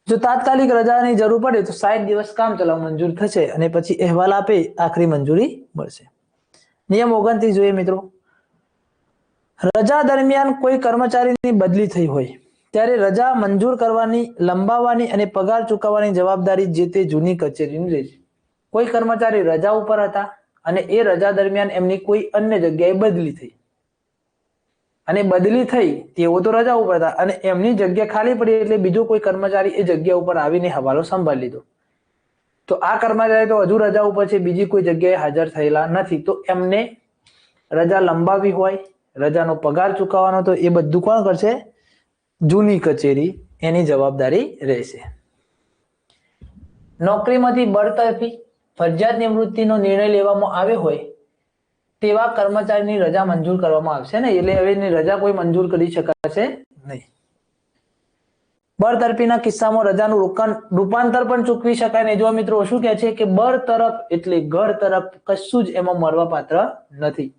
જો તાત્કાલિક રજાની જરૂર પડે તો 60 દિવસ કામ ચલાવ મંજૂર થશે અને પછી અહેવાલ આપે આખરી મંજૂરી મળશે. નિયમ 29 જોઈએ મિત્રો. રજા દરમિયાન કોઈ કર્મચારીની બદલી થઈ હોય ત્યારે રજા મંજૂર કરવાની, લંબાવવાની અને પગાર ચૂકવવાની જવાબદારી જે તે જૂની કચેરીની રહેશે. કોઈ કર્મચારી રજા ઉપર હતા અને એ રજા દરમિયાન એમની કોઈ અન્ય જગ્યાએ બદલી થઈ અને બદલી થઈ તેઓ તો રજા ઉપર હતા અને એમની જગ્યા ખાલી પડી એટલે બીજો કોઈ કર્મચારી એ જગ્યા ઉપર આવીને હવાલો સંભાળી લીધો. તો આ કર્મચારી તો હજુ રજા ઉપર છે, બીજી કોઈ જગ્યાએ હાજર થયેલા નથી, તો એમને રજા લંબાવી હોય, રજાનો પગાર ચૂકવવાનો તો એ બધું કોણ કરશે? જૂની કચેરી એની જવાબદારી રહેશે. નોકરીમાંથી બળતરફી, ફરજિયાત નિવૃત્તિનો નિર્ણય લેવામાં આવ્યો હોય તેવા કર્મચારીની રજા મંજૂર કરવામાં આવશે ને, એટલે હવે રજા કોઈ મંજૂર કરી શકાશે નહીં. બરતરફીના કિસ્સામાં રજાનું રૂપાંતર પણ ચૂકવી શકાય નહીં. જો મિત્રો શું કહે છે કે બરતરફ એટલે ઘર તરફ કશું જ એમાં મળવા પાત્ર નથી,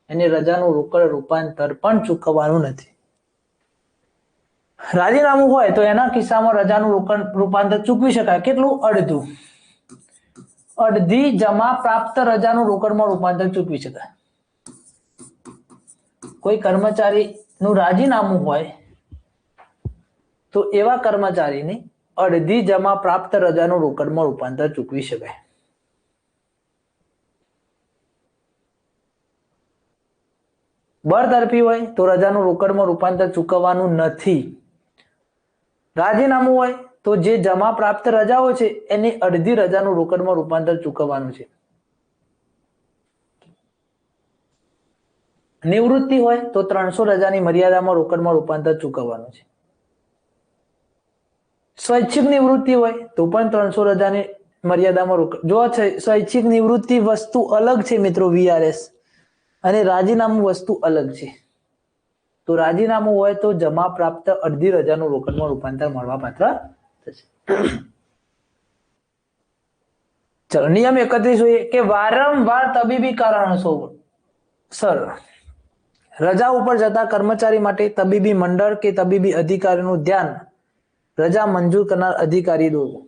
એને રજાનું રોકડ રૂપાંતર પણ ચૂકવવાનું નથી. રાજીનામું હોય તો એના કિસ્સામાં રજાનું રૂપાંતર ચૂકવી શકાય. કેટલું? અડધું. અડધી જમા પ્રાપ્ત રજાનું રોકડમાં રૂપાંતર ચૂકવી શકાય. કોઈ કર્મચારીનું રાજીનામું હોય તો એવા કર્મચારીની અડધી જમા પ્રાપ્ત રજાનું રોકડમાં રૂપાંતર ચૂકવી શકાય. બરતરફી હોય તો રજાનું રોકડમાં રૂપાંતર ચૂકવવાનું નથી. રાજીનામું હોય તો જે જમા પ્રાપ્ત રજાઓ છે એની અડધી રજાનું રોકડમાં રૂપાંતર ચૂકવવાનું છે. નિવૃત્તિ હોય તો 300 રજાની મર્યાદામાં રોકડમાં રૂપાંતર ચૂકવવાનું છે. સ્વૈચ્છિક નિવૃત્તિ હોય તો પણ 300 રજાની મર્યાદામાં રોકડ. જો સ્વૈચ્છિક નિવૃત્તિ વસ્તુ અલગ છે મિત્રો, વીઆરએસ, અને રાજીનામું વસ્તુ અલગ છે. તો રાજીનામું હોય તો જમા પ્રાપ્ત અડધી રજાનું રોકડમાં રૂપાંતર મળવા પાત્ર થશે. ચલો નિયમ 31 જોઈએ કે વારંવાર તબીબી કારણોસર રજા ઉપર જતા કર્મચારી માટે તબીબી મંડળ કે તબીબી અધિકારીનું ધ્યાન રજા મંજૂર કરનાર અધિકારી દોરવું.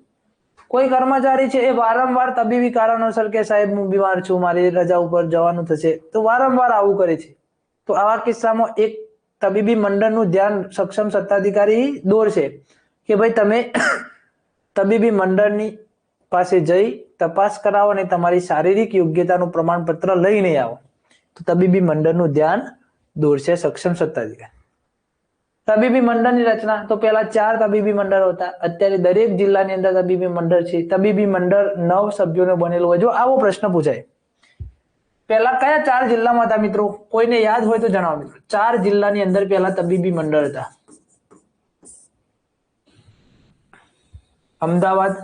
કોઈ કર્મચારી છે એ વારંવાર તબીબી કારણોસર કે સાહેબ હું બીમાર છું, મારી રજા ઉપર જવાનું થશે, તો વારંવાર આવું કરે છે, તો આવા કિસ્સામાં એક તબીબી મંડળનું ધ્યાન સક્ષમ સત્તાધિકારી દોરશે કે ભાઈ તમે તબીબી મંડળની પાસે જઈ તપાસ કરાવો અને તમારી શારીરિક યોગ્યતાનું પ્રમાણપત્ર લઈને આવો. તો તબીબી મંડળનું ધ્યાન દોરશે સક્ષમ સત્તાધિકારી. તબીબી મંડળની રચના તો પહેલા 4 તબીબી મંડળ હતા, અત્યારે દરેક જિલ્લાની અંદર તબીબી મંડળ છે. તબીબી મંડળ 9 સભ્યોનો બનેલો હોય. જો આવો પ્રશ્ન પૂછાય, પહેલા કયા 4 જિલ્લામાં હતા મિત્રો? કોઈને યાદ હોય તો જણાવો મિત્રો. 4 જિલ્લાની અંદર પહેલા તબીબી મંડળ હતા. અમદાવાદ,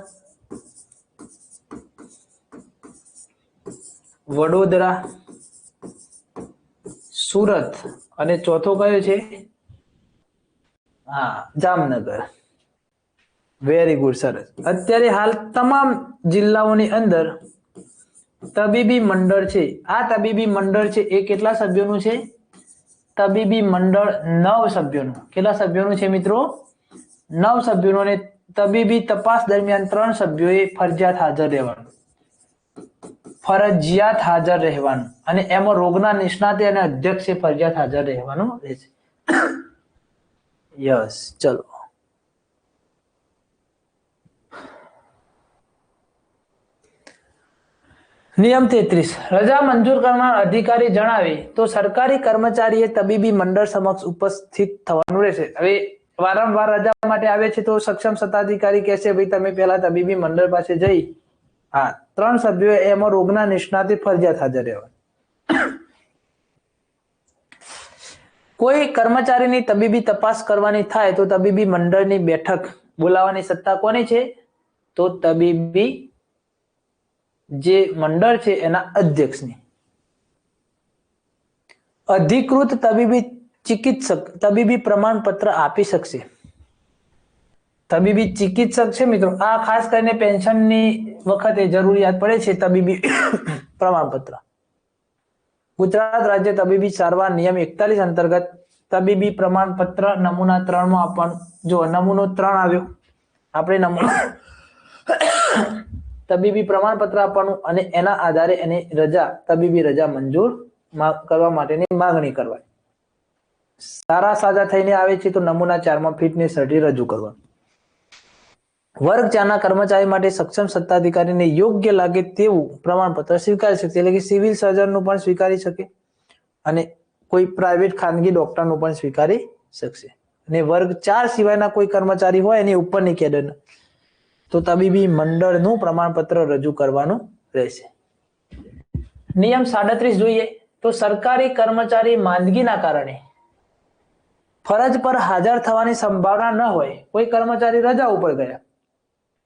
વડોદરા, સુરત અને ચોથો કયો છે? હા, જામનગર. વેરી ગુડ, સરસ. અત્યારે હાલ તમામ જિલ્લાઓની અંદર તબીબી મંડળ છે. આ તબીબી મંડળ છે એ કેટલા સભ્યોનું છે? તબીબી મંડળ 9 સભ્યોનું. કેટલા સભ્યોનું છે મિત્રો? 9 સભ્યોનું. અને તબીબી તપાસ દરમિયાન 3 સભ્યોએ ફરજિયાત હાજર રહેવાનું. ફરજિયાત હાજર રહેવાનું. અને એમાં રોગના નિષ્ણાતે અને અધ્યક્ષે ફરજિયાત હાજર રહેવાનું રહેશે. યસ, ચલો. નિયમ 33 રજા મંજૂર કરનાર અધિકારી જણાવે તો સરકારી કર્મચારીએ તબીબી મંડળ સમક્ષ ઉપસ્થિત થવાનું રહેશે. હવે વારંવાર રજા માટે આવે છે તો સક્ષમ સત્તાધિકારી કહેશે ભાઈ તમે પહેલા તબીબી મંડળ પાસે જઈ 3 સભ્યો એમાં રોગના નિષ્ણાતે ફરજિયાત હાજર રહેવાનું. કોઈ કર્મચારીની તબીબી તપાસ કરવાની થાય તો તબીબી મંડળની બેઠક બોલાવવાની સત્તા કોની છે? તો તબીબી જે મંડળ છે એના અધ્યક્ષની. અધિકૃત તબીબી ચિકિત્સક તબીબી પ્રમાણપત્ર આપી શકશે. તબીબી ચિકિત્સક છે મિત્રો, આ ખાસ કરીને પેન્શનની વખતે જરૂરિયાત પડે છે તબીબી પ્રમાણપત્ર. ગુજરાત રાજ્ય તબીબી સારવાર નિયમ 41 અંતર્ગત તબીબી પ્રમાણપત્ર નમૂના 3 માં આપવાનું. જો નમૂનો 3 આવ્યો, આપણે નમૂનો તબીબી પ્રમાણપત્ર આપવાનું અને એના આધારે એની રજા તબીબી રજા મંજૂર કરવા માટેની માંગણી કરવાની. સારા સાજા થઈને આવે છે તો નમૂના 4 માં ફિટનેસ સર્ટિફિકેટ રજૂ કરવાનું. વર્ગ 4 ના કર્મચારી માટે સક્ષમ સત્તાધિકારીને યોગ્ય લાગે તેવું પ્રમાણપત્ર સ્વીકારી શકે, એટલે કે સિવિલ સર્જનનું પણ સ્વીકારી શકે અને કોઈ પ્રાઇવેટ ખાનગી ડોક્ટરનું પણ સ્વીકારી શકશે. અને વર્ગ 4 સિવાયના કોઈ કર્મચારી હોય એની ઉપરની કેડરના તો તબીબી મંડળનું પ્રમાણપત્ર રજૂ કરવાનું રહેશે. નિયમ 37 જોઈએ તો સરકારી કર્મચારી માંદગીના કારણે ફરજ પર હાજર થવાની સંભાવના ન હોય, કોઈ કર્મચારી રજા ઉપર ગયા,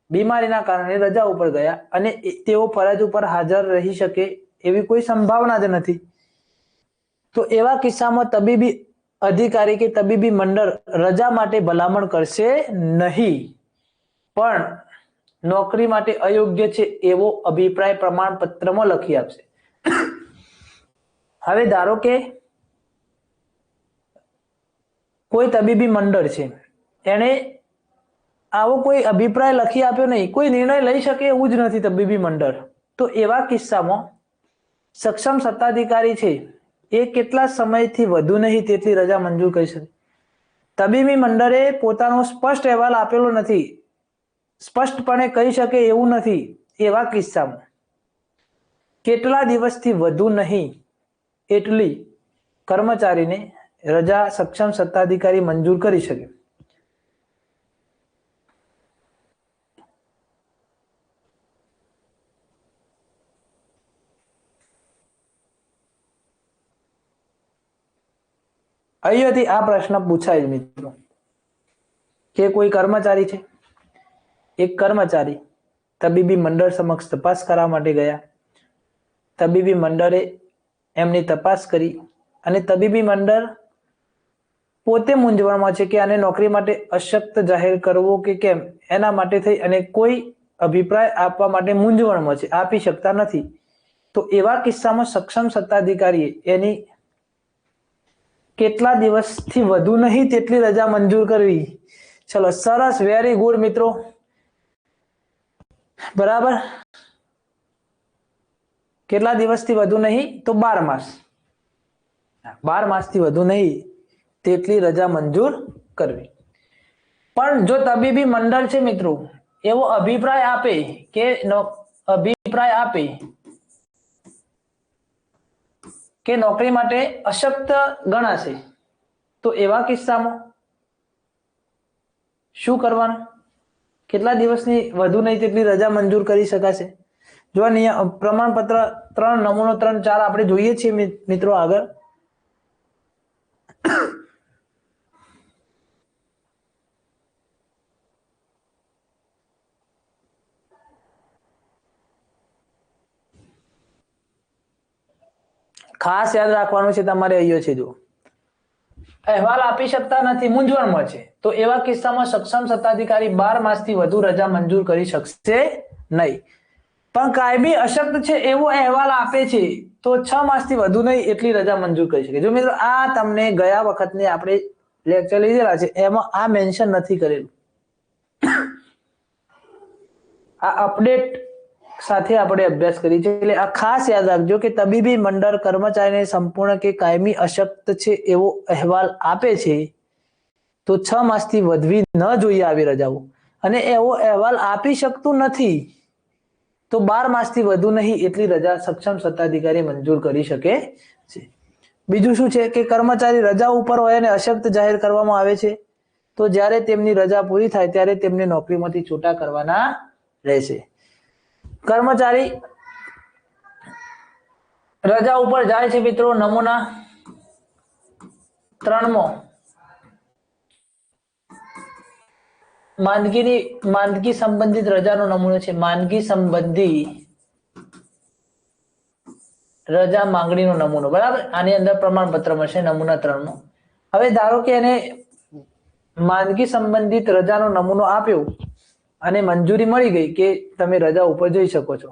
બીમારીના કારણે રજા ઉપર ગયા અને તેઓ ફરજ ઉપર હાજર રહી શકે એવી કોઈ સંભાવના જ નથી, તો એવા કિસ્સામાં તબીબી અધિકારી કે તબીબી મંડળ રજા માટે ભલામણ કરશે નહીં, પણ નોકરી માટે અયોગ્ય છે એવો અભિપ્રાય પ્રમાણપત્રમાં લખી આપશે. હવે ધારો કે કોઈ તબીબી મંડળ છે, એને આવો કોઈ અભિપ્રાય લખી આપ્યો નહીં, કોઈ નિર્ણય લઈ શકે એવું જ નથી તબીબી મંડળ, તો એવા કિસ્સામાં સક્ષમ સત્તાધિકારી છે એ કેટલા સમયથી વધુ નહીં તેટલી રજા મંજૂર કરી શકે. તબીબી મંડળે પોતાનો સ્પષ્ટ અહેવાલ આપેલો નથી, સ્પષ્ટપણે કહી શકે એવું નથી, એવા કિસ્સામાં કેટલા દિવસથી વધુ નહીં એટલી કર્મચારીને રજા સક્ષમ સત્તાધિકારી મંજૂર કરી શકે. અહીંયાથી આ પ્રશ્ન પૂછાય મિત્રો કે કોઈ કર્મચારી છે, એક કર્મચારી તબીબી મંડળ સમક્ષ તપાસ કરવા માટે ગયા, તબીબી મંડળે એમની તપાસ કરી અને તબીબી મંડળ પોતે મૂંઝવણમાં છે કે આને નોકરી માટે અશક્ત જાહેર કરવો કે કેમ, એના માટે થઈ અને કોઈ અભિપ્રાય આપવા માટે મૂંઝવણમાં છે, આપી શકતા નથી. તો એવા કિસ્સામાં સક્ષમ સત્તાધિકારીએ એની કેટલા દિવસથી વધુ નહીં તેટલી રજા મંજૂર કરવી. ચલો સરસ, વેરી ગુડ મિત્રો, બરાબર. કેટલા દિવસથી વધુ નહીં તો 12 માસ, 12 માસથી વધુ નહીં તેટલી રજા મંજૂર કરવી. પણ જો તબીબી મંડળ છે મિત્રો એવો અભિપ્રાય આપે કે નોકરી માટે અશક્ત ગણાશે, તો એવા કિસ્સામાં શું કરવાનું? કેટલા દિવસની વધુ નહીં તેટલી રજા મંજૂર કરી શકાશે? જો પ્રમાણપત્ર 3 નમૂનો 3 4 આપણે જોઈએ છીએ મિત્રો આગળ. ખાસ યાદ રાખવાનું છે તમારે, અહીંયા છે જો અહેવાલ આપી શકતા નથી, મૂંઝવણમાં છે, તો એવા કિસ્સામાં સક્ષમ સત્તાધિકારી 12 માસથી વધુ રજા મંજૂર કરી શકશે નહીં. પણ કાયમી અશક્ત છે એવો અહેવાલ આપે છે તો 6 માસથી વધુ નહીં એટલી રજા મંજૂર કરી શકે. જો મિત્રો આ તમને ગયા વખતની આપણે લેક્ચર લીધેલા છે એમાં આ મેન્શન નથી કરેલું, આ અપડેટ સાથે આપણે અભ્યાસ કરી છે, એટલે આ ખાસ યાદ રાખજો કે તબીબી મંડળ કર્મચારીને સંપૂર્ણ કે કાયમી અશક્ત છે એવો અહેવાલ આપે છે તો 6 માસથી વધવી ન જોઈએ આવી રજાઓ, અને એવો અહેવાલ આપી શકતું નથી તો 12 માસથી વધુ નહીં એટલી રજા સક્ષમ સત્તાધિકારી મંજૂર કરી શકે છે. બીજું શું છે કે કર્મચારી રજા ઉપર હોય અને અશક્ત જાહેર કરવામાં આવે છે તો જ્યારે તેમની રજા પૂરી થાય ત્યારે તેમને નોકરીમાંથી છૂટા કરવાના રહેશે. કર્મચારી રજા ઉપર જાય છે મિત્રો, નમૂના 3 માંદગી સંબંધિત રજાનો નમૂનો છે, માંદગી સંબંધી રજા માંગણીનો નમૂનો, બરાબર. આની અંદર પ્રમાણપત્ર મળશે નમૂના 3 હવે ધારો કે એને માંદગી સંબંધિત રજાનો નમૂનો આપ્યો અને મંજૂરી મળી ગઈ કે તમે રજા ઉપર જઈ શકો છો.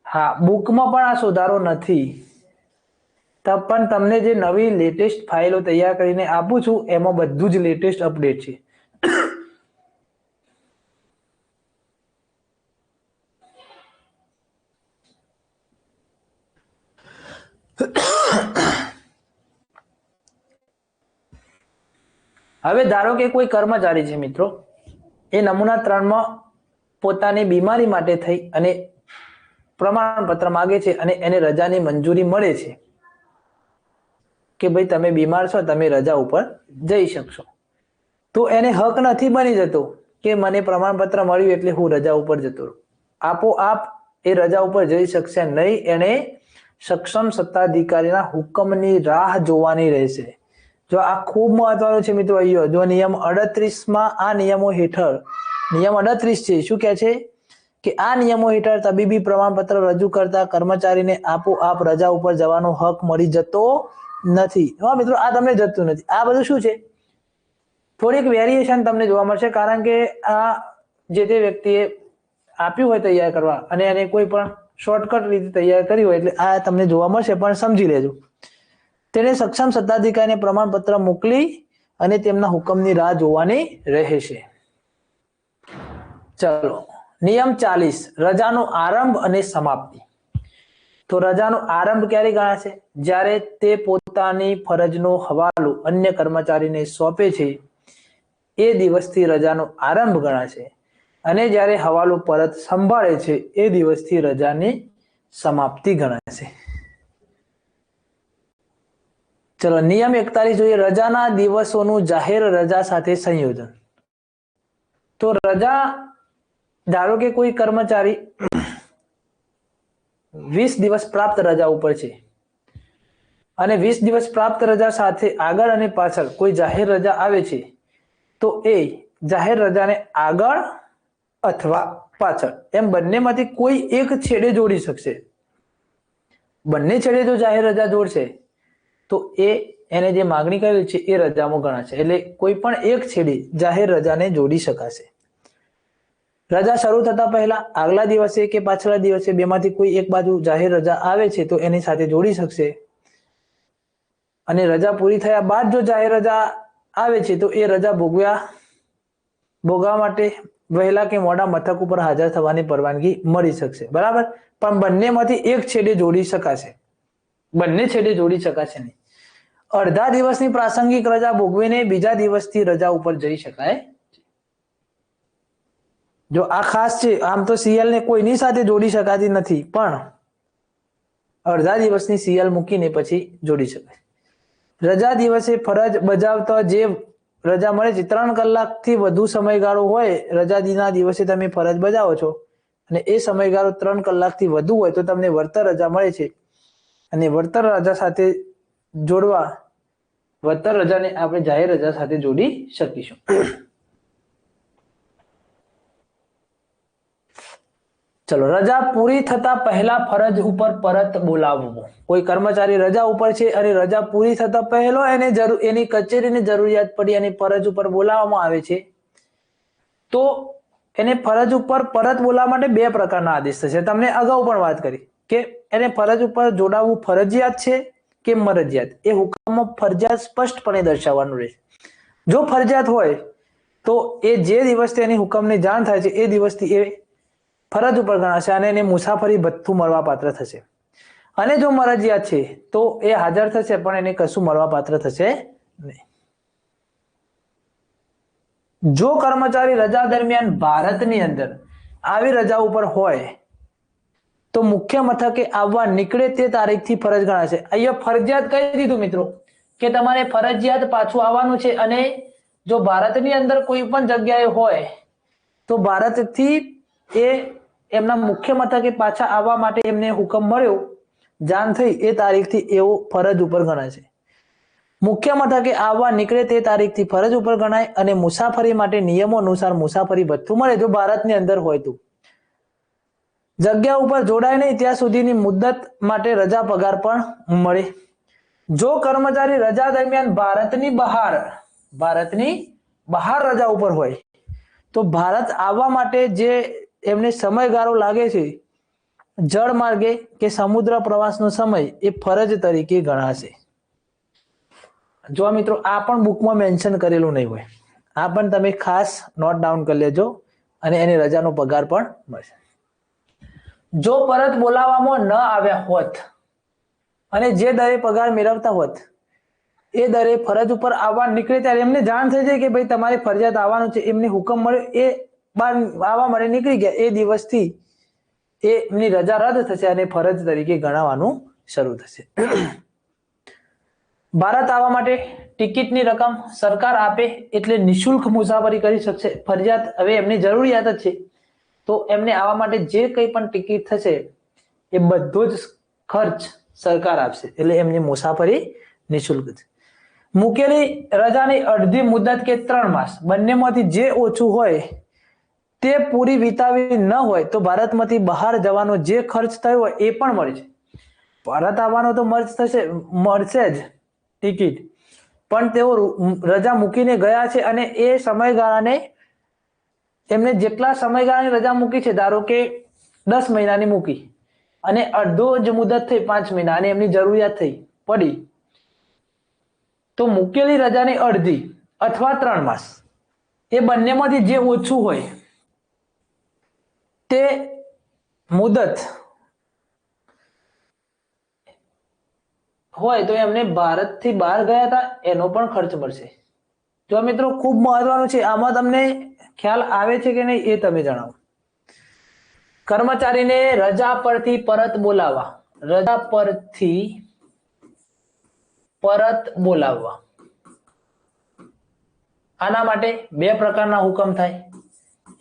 હા, બુકમાં પણ આ સુધારો નથી, પણ તમને જે નવી લેટેસ્ટ ફાઇલો તૈયાર કરીને આપું છું એમાં બધું જ લેટેસ્ટ અપડેટ છે. હવે ધારો કે કોઈ કર્મચારી છે મિત્રો, એ નમૂના 3 પોતાની બીમારી માટે થઈ અને પ્રમાણપત્ર માંગે છે અને એને રજાની મંજૂરી મળે છે કે ભાઈ તમે બીમાર છો, તમે રજા ઉપર જઈ શકશો, તો એને હક નથી બની જતો કે મને પ્રમાણપત્ર મળ્યું એટલે હું રજા ઉપર જતો રહું. આપોઆપ એ રજા ઉપર જઈ શકશે નહીં, એને સક્ષમ સત્તાધિકારીના હુકમની રાહ જોવાની રહેશે. જો આ ખૂબ મહત્વનું છે મિત્રો. અહીંયા જો નિયમ 38 આ નિયમો હેઠળ, નિયમ 38 છે, શું કહે છે કે આ નિયમો હેઠળ તબીબી પ્રમાણપત્ર રજૂ કરતા કર્મચારીને આપોઆપ રજા ઉપર જવાનો હક મળી જતો નથી. હા મિત્રો, આ તમને જતું નથી. આ બધું શું છે, થોડીક વેરિએશન તમને જોવા મળશે, કારણ કે આ જે તે વ્યક્તિએ આપ્યું હોય તૈયાર કરવા અને એને કોઈ પણ શોર્ટકટ રીતે તૈયાર કરી હોય, એટલે આ તમને જોવા મળશે, પણ સમજી લેજો. તેને સક્ષમ સત્તાધિકારીને પ્રમાણપત્ર મોકલી અને તેમના હુકમની રાહ જોવાની રહેશે. ચલો, નિયમ 40, રજાનો આરંભ અને સમાપ્તિ. તો રજાનો આરંભ ક્યારે ગણાશે? જ્યારે તે પોતાની ફરજનો હવાલો અન્ય કર્મચારીને સોંપે છે એ દિવસથી રજાનો આરંભ ગણાશે, અને જ્યારે હવાલો પરત સંભાળે છે એ દિવસથી રજાની સમાપ્તિ ગણાશે. ચલો, નિયમ 41 જોઈએ, રજાના દિવસોનું જાહેર રજા સાથે સંયોજન. તો રજા, ધારો કે કોઈ કર્મચારી 20 દિવસ પ્રાપ્ત રજા ઉપર છે અને 20 દિવસ પ્રાપ્ત રજા સાથે આગળ અને પાછળ કોઈ જાહેર રજા આવે છે, તો એ જાહેર રજાને આગળ અથવા પાછળ એમ બંનેમાંથી કોઈ એક છેડે જોડી શકશે. બંને છેડે જો જાહેર રજા જોડશે તો એને જે માગણી કરેલી છે એ રજામાં ગણાશે. એટલે કોઈ પણ એક છેડે જાહેર રજાને જોડી શકાશે. રજા શરૂ થતા પહેલા આગલા દિવસે કે પાછલા દિવસે બેમાંથી કોઈ એક બાજુ જાહેર રજા આવે છે તો એની સાથે જોડી શકશે, અને રજા પૂરી થયા બાદ જો જાહેર રજા આવે છે તો એ રજા ભોગવા માટે વહેલા કે મોડા મથક ઉપર હાજર થવાની પરવાનગી મળી શકશે. બરાબર, પણ બંનેમાંથી એક છેડે જોડી શકાશે, બંને છેડે જોડી શકાશે નહીં. અડધા દિવસની પ્રાસંગિક રજા ભોગવીને બીજા દિવસથી રજા ઉપર જઈ શકાય. જો આ ખાસ છે, આમ તો સીએલ ને કોઈની સાથે જોડી શકાતી નથી, પણ અડધા દિવસની સીએલ મૂકીને પછી જોડી શકાય. રજા દિવસે ફરજ બજાવતા જે રજા મળે છે, 3 કલાકથી વધુ સમયગાળો હોય, રજાના દિવસે તમે ફરજ બજાવો છો અને એ સમયગાળો 3 કલાકથી વધુ હોય તો તમને વળતર રજા મળે છે, અને વળતર રજા સાથે જોડવા, વળતર રજાને આપણે જાહેર રજા સાથે જોડી શકીશું. ચલો, રજા પૂરી થતા પહેલા ફરજ ઉપર પરત બોલાવવો. કોઈ કર્મચારી રજા ઉપર છે અને રજા પૂરી થતા પહેલો એની કચેરીની જરૂરિયાત પડી અને ફરજ ઉપર બોલાવવામાં આવે છે, તો એને ફરજ ઉપર પરત બોલાવવા માટે 2 પ્રકારના આદેશ થશે. તમને અગાઉ પણ વાત કરી કે એને ફરજ ઉપર જોડાવવું ફરજિયાત છે કે મરજિયાત. એ હુકમમાં ફરજિયાત સ્પષ્ટપણે દર્શાવવાનું રહેશે. જો ફરજિયાત હોય તો એ જે દિવસથી એની હુકમની જાણ થાય છે એ દિવસથી એ ફરજ ઉપર ગણાશે અને એને મુસાફરી ભથ્થું મળવા પાત્ર થશે. અને જો મરજિયાત છે તો એ હાજર થશે પણ એને કશું મળવા પાત્ર થશે નહીં. જો કર્મચારી રજા દરમિયાન ભારતની અંદર આવી રજા ઉપર હોય તો મુખ્ય મથકે આવવા નીકળે તે તારીખથી ફરજ ગણાશે. અહીંયા ફરજિયાત કહી દીધું મિત્રો કે તમારે ફરજિયાત પાછું આવવાનું છે, અને જો ભારતની અંદર કોઈ પણ જગ્યાએ હોય તો ભારતથી એમના મુખ્ય મથકે પાછા આવવા માટે એમને હુકમ મળ્યો, જાણ થઈ, એ તારીખથી એવો ફરજ ઉપર ગણાશે. મુખ્ય મથકે આવવા નીકળે તે તારીખથી ફરજ ઉપર ગણાય, અને મુસાફરી માટે નિયમો અનુસાર મુસાફરી ભથ્થું મળે જો ભારતની અંદર હોય તો. જગ્યા ઉપર જોડાય નહીં ત્યાં સુધીની મુદત માટે રજા પગાર પણ મળે. જો કર્મચારી રજા દરમિયાન ભારતની બહાર રજા ઉપર હોય તો ભારત આવવા માટે જે એમને સમયગાળો લાગે છે, જળ માર્ગે કે સમુદ્ર પ્રવાસનો સમય, એ ફરજ તરીકે ગણાશે. જો મિત્રો આ પણ બુકમાં મેન્શન કરેલું નહીં હોય, આ પણ તમે ખાસ નોટ ડાઉન કરી લેજો, અને એને રજાનો પગાર પણ મળશે. જો પરત બોલાવવામાં ન આવ્યા હોત અને જે દરે પગાર મેળવતા હોત એ દરે ફરજ ઉપર આવવા નીકળે ત્યારે એમને જાણ થઈ જાય કે ભાઈ તમારે ફરજિયાત આવવાનું છે, એમને હુકમ મળ્યો, એ બહાર આવવા માટે નીકળી ગયા, એ દિવસથી એમની રજા રદ થશે અને ફરજ તરીકે ગણાવવાનું શરૂ થશે. ભારત આવવા માટે ટિકિટની રકમ સરકાર આપે એટલે નિઃશુલ્ક મુસાફરી કરી શકશે. ફરજિયાત હવે એમની જરૂરિયાત જ છે તો એમને આવવા માટે જે કંઈ પણ ટિકિટ થશે એ બધો જ ખર્ચ સરકાર આપશે, એટલે એમની મુસાફરી નિઃશુલ્ક છે. મૂકેલી રજાની અડધી મુદત કે 3 માસ બંનેમાંથી જે ઓછું હોય તે પૂરી વિતાવી ન હોય તો ભારતમાંથી બહાર જવાનો જે ખર્ચ થયો હોય એ પણ મળે છે. પરત આવવાનો તો મળશે જ, ટિકિટ, પણ તેઓ રજા મૂકીને ગયા છે અને એ સમયગાળાને એમને જેટલા સમયગાળાની રજા મૂકી છે, ધારો કે 10 મહિનાની મૂકી અને અડધો જ મુદત થઈ 5 મહિના અને એમની જરૂરિયાત થઈ પડી, તો મૂકેલી રજાની અડધી અથવા 3 માસ, એ બંનેમાંથી જે ઓછું હોય તે મુદત હોય તો એમને ભારતથી બહાર ગયા હતા એનો પણ ખર્ચ મળશે. જો મિત્રો ખૂબ મહત્વનું છે, આમાં તમને ખ્યાલ આવે છે કે નહીં એ તમે જણાવો. કર્મચારીને રજા પરથી પરત બોલાવવા, રજા પરથી પરત બોલાવવા, આના માટે 2 પ્રકારના હુકમ થાય.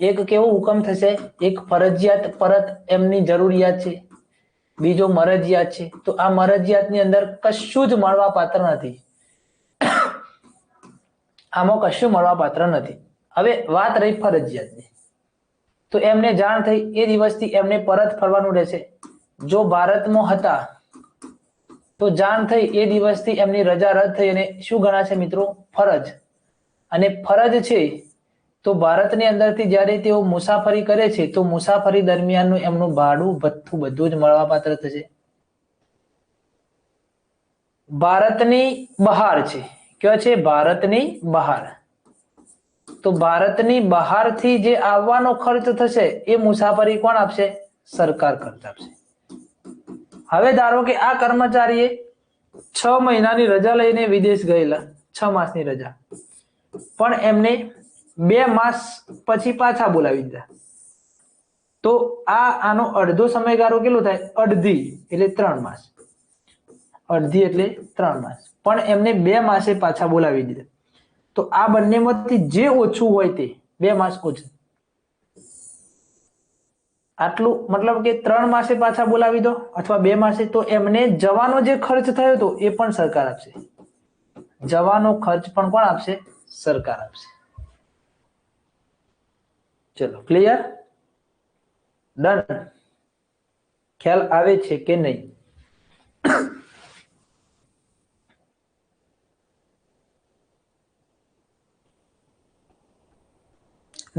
એક કેવો હુકમ થશે? એક ફરજિયાત પરત એમની જરૂરિયાત છે, બીજો મરજિયાત છે. તો આ મરજિયાતની અંદર કશું જ મળવા પાત્ર નથી, આમાં કશું મળવા પાત્ર નથી. હવે વાત રહી ફરજિયાતની, તો એમને જાણ થઈ એ દિવસથી એમને પરત ફરવાનું રહેશે. જો ભારતમાં હતા તો જાણ થઈ એ દિવસથી એમની રજા રદ થઈ અને શું ગણાશે મિત્રો? ફરજ. અને ફરજ છે તો ભારતની અંદરથી જ્યારે તેઓ મુસાફરી કરે છે તો મુસાફરી દરમિયાનનું એમનું ભાડું ભથ્થું બધું જ મળવાપાત્ર થશે. ભારતની બહાર છે, કયો છે? ભારતની બહાર. તો ભારતની બહારથી જે આવવાનો ખર્ચ થશે એ મુસાફરી કોણ આપશે? સરકાર ખર્ચ આપશે. હવે ધારો કે આ કર્મચારીએ 6 મહિનાની રજા લઈને વિદેશ ગયેલા, 6 માસની રજા, પણ એમને 2 માસ પછી પાછા બોલાવી દીધા. તો આનો અડધો સમયગાળો કેટલો થાય? અડધી એટલે 3 માસ. અડધી એટલે 3 માસ, પણ એમને 2 માસે પાછા બોલાવી દીધા. તો આ બંનેમાંથી જે ઓછું હોય તે 2 માસ ઓછું, આટલું મતલબ કે 3 માસે પાછા બોલાવી દો અથવા 2 માસે, તો એમને જવાનો જે ખર્ચ થયો હતો એ પણ સરકાર આપશે. જવાનો ખર્ચ પણ કોણ આપશે? સરકાર આપશે. ચલો, ક્લિયર? ડન? ખ્યાલ આવે છે કે નહીં?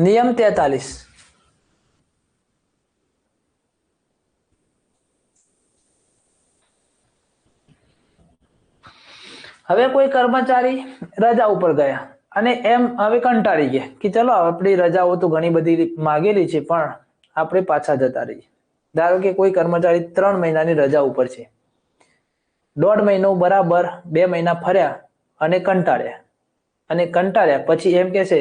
નિયમ 43. હવે કોઈ કર્મચારી રજા ઉપર ગયા અને એમ હવે કંટાળી ગયા કે ચલો આપણી રજાઓ તો ઘણી બધી માગેલી છે પણ આપણે પાછા જતા રહીએ. ધારો કે કોઈ કર્મચારી 3 મહિનાની રજા ઉપર છે, 1.5 મહિનો બરાબર 2 મહિના ફર્યા અને કંટાળ્યા પછી એમ કહેશે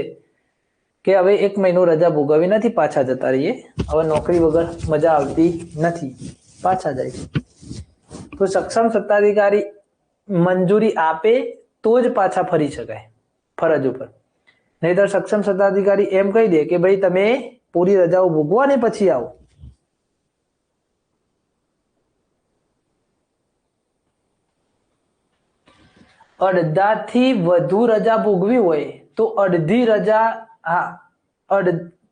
કે હવે 1 મહિનો રજા ભોગવી નથી, પાછા જતા રહીએ, હવે નોકરી વગર મજા આવતી નથી, પાછા જાય છે. તો સક્ષમ સત્તાધિકારી મંજૂરી આપે તો જ પાછા ફરી શકાય ફરજ ઉપર. નહીતર સક્ષમ સત્તાધિકારી એમ કહી દે કે ભાઈ તમે પૂરી રજાઓ ભોગવો ને પછી આવો. અડધાથી વધુ રજા ભોગવી હોય તો અડધી રજા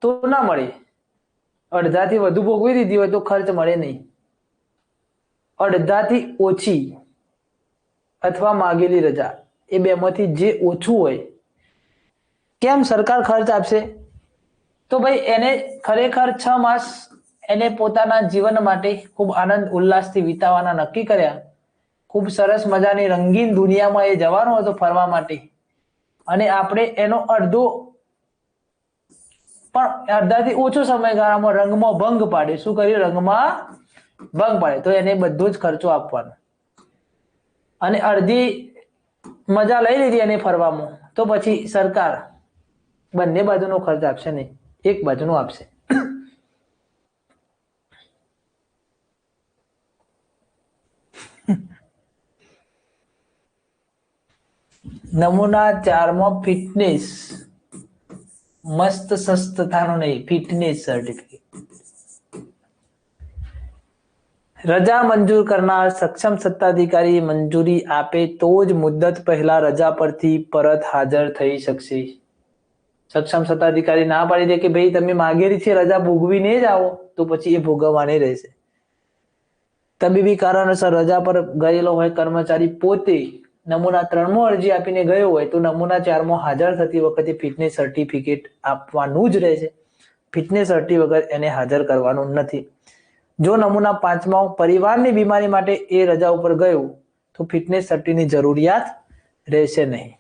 તો ના મળે. અડધાથી વધુ ભોગવી દીધી હોય તો ખર્ચ મળે નહીં. અડધાથી ઓછી અથવા માગેલી રજા, એ બેમાંથી જે ઓછું હોય, કેમ સરકાર ખર્ચ આપશે? તો ભાઈ એને ખરેખર 6 માસ એને પોતાના જીવન માટે ખૂબ આનંદ ઉલ્લાસથી વિતાવવાના નક્કી કર્યા. ખૂબ સરસ મજાની રંગીન દુનિયામાં એ જવાનો હતો ફરવા માટે, અને આપણે એનો અડધાથી ઓછો સમયગાળામાં રંગમાં ભંગ પાડે. શું કર્યું? રંગમાં ભંગ પાડે. તો એને બધો જ ખર્ચો આપવાનો. અને અડધી મજા લઈ લીધી એને ફરવામાં, તો પછી સરકાર બંને બાજુનો ખર્ચ આપશે નહીં, એક બાજુનો આપશે. નમૂના 4માં ફિટનેસ, મસ્ત સસ્તતાનો નહીં, ફિટનેસ સર્ટિફિકેટ. રજા મંજૂર કરનાર સક્ષમ સત્તાધિકારી મંજૂરી આપે તો જ મુદ્દત પહેલા રજા પરથી પરત હાજર થઈ શકશે. સક્ષમ સત્તાધિકારી ના પાડી દે કે ભાઈ તમે માગેલી છે રજા ભોગવીને જ આવો, તો પછી એ ભોગવવાની રહેશે. તબીબી કારણોસર રજા પર ગયેલો હોય કર્મચારી પોતે નમૂના 3માં અરજી આપીને ગયો હોય તો નમૂના 4માં હાજર થતી વખતે ફિટનેસ સર્ટિફિકેટ આપવાનું જ રહેશે. ફિટનેસ સર્ટી વગર એને હાજર કરવાનું નથી. જો નમૂના 5માં પરિવારની બીમારી માટે એ રજા ઉપર ગયું તો ફિટનેસ સર્ટીની જરૂરિયાત રહેશે નહીં.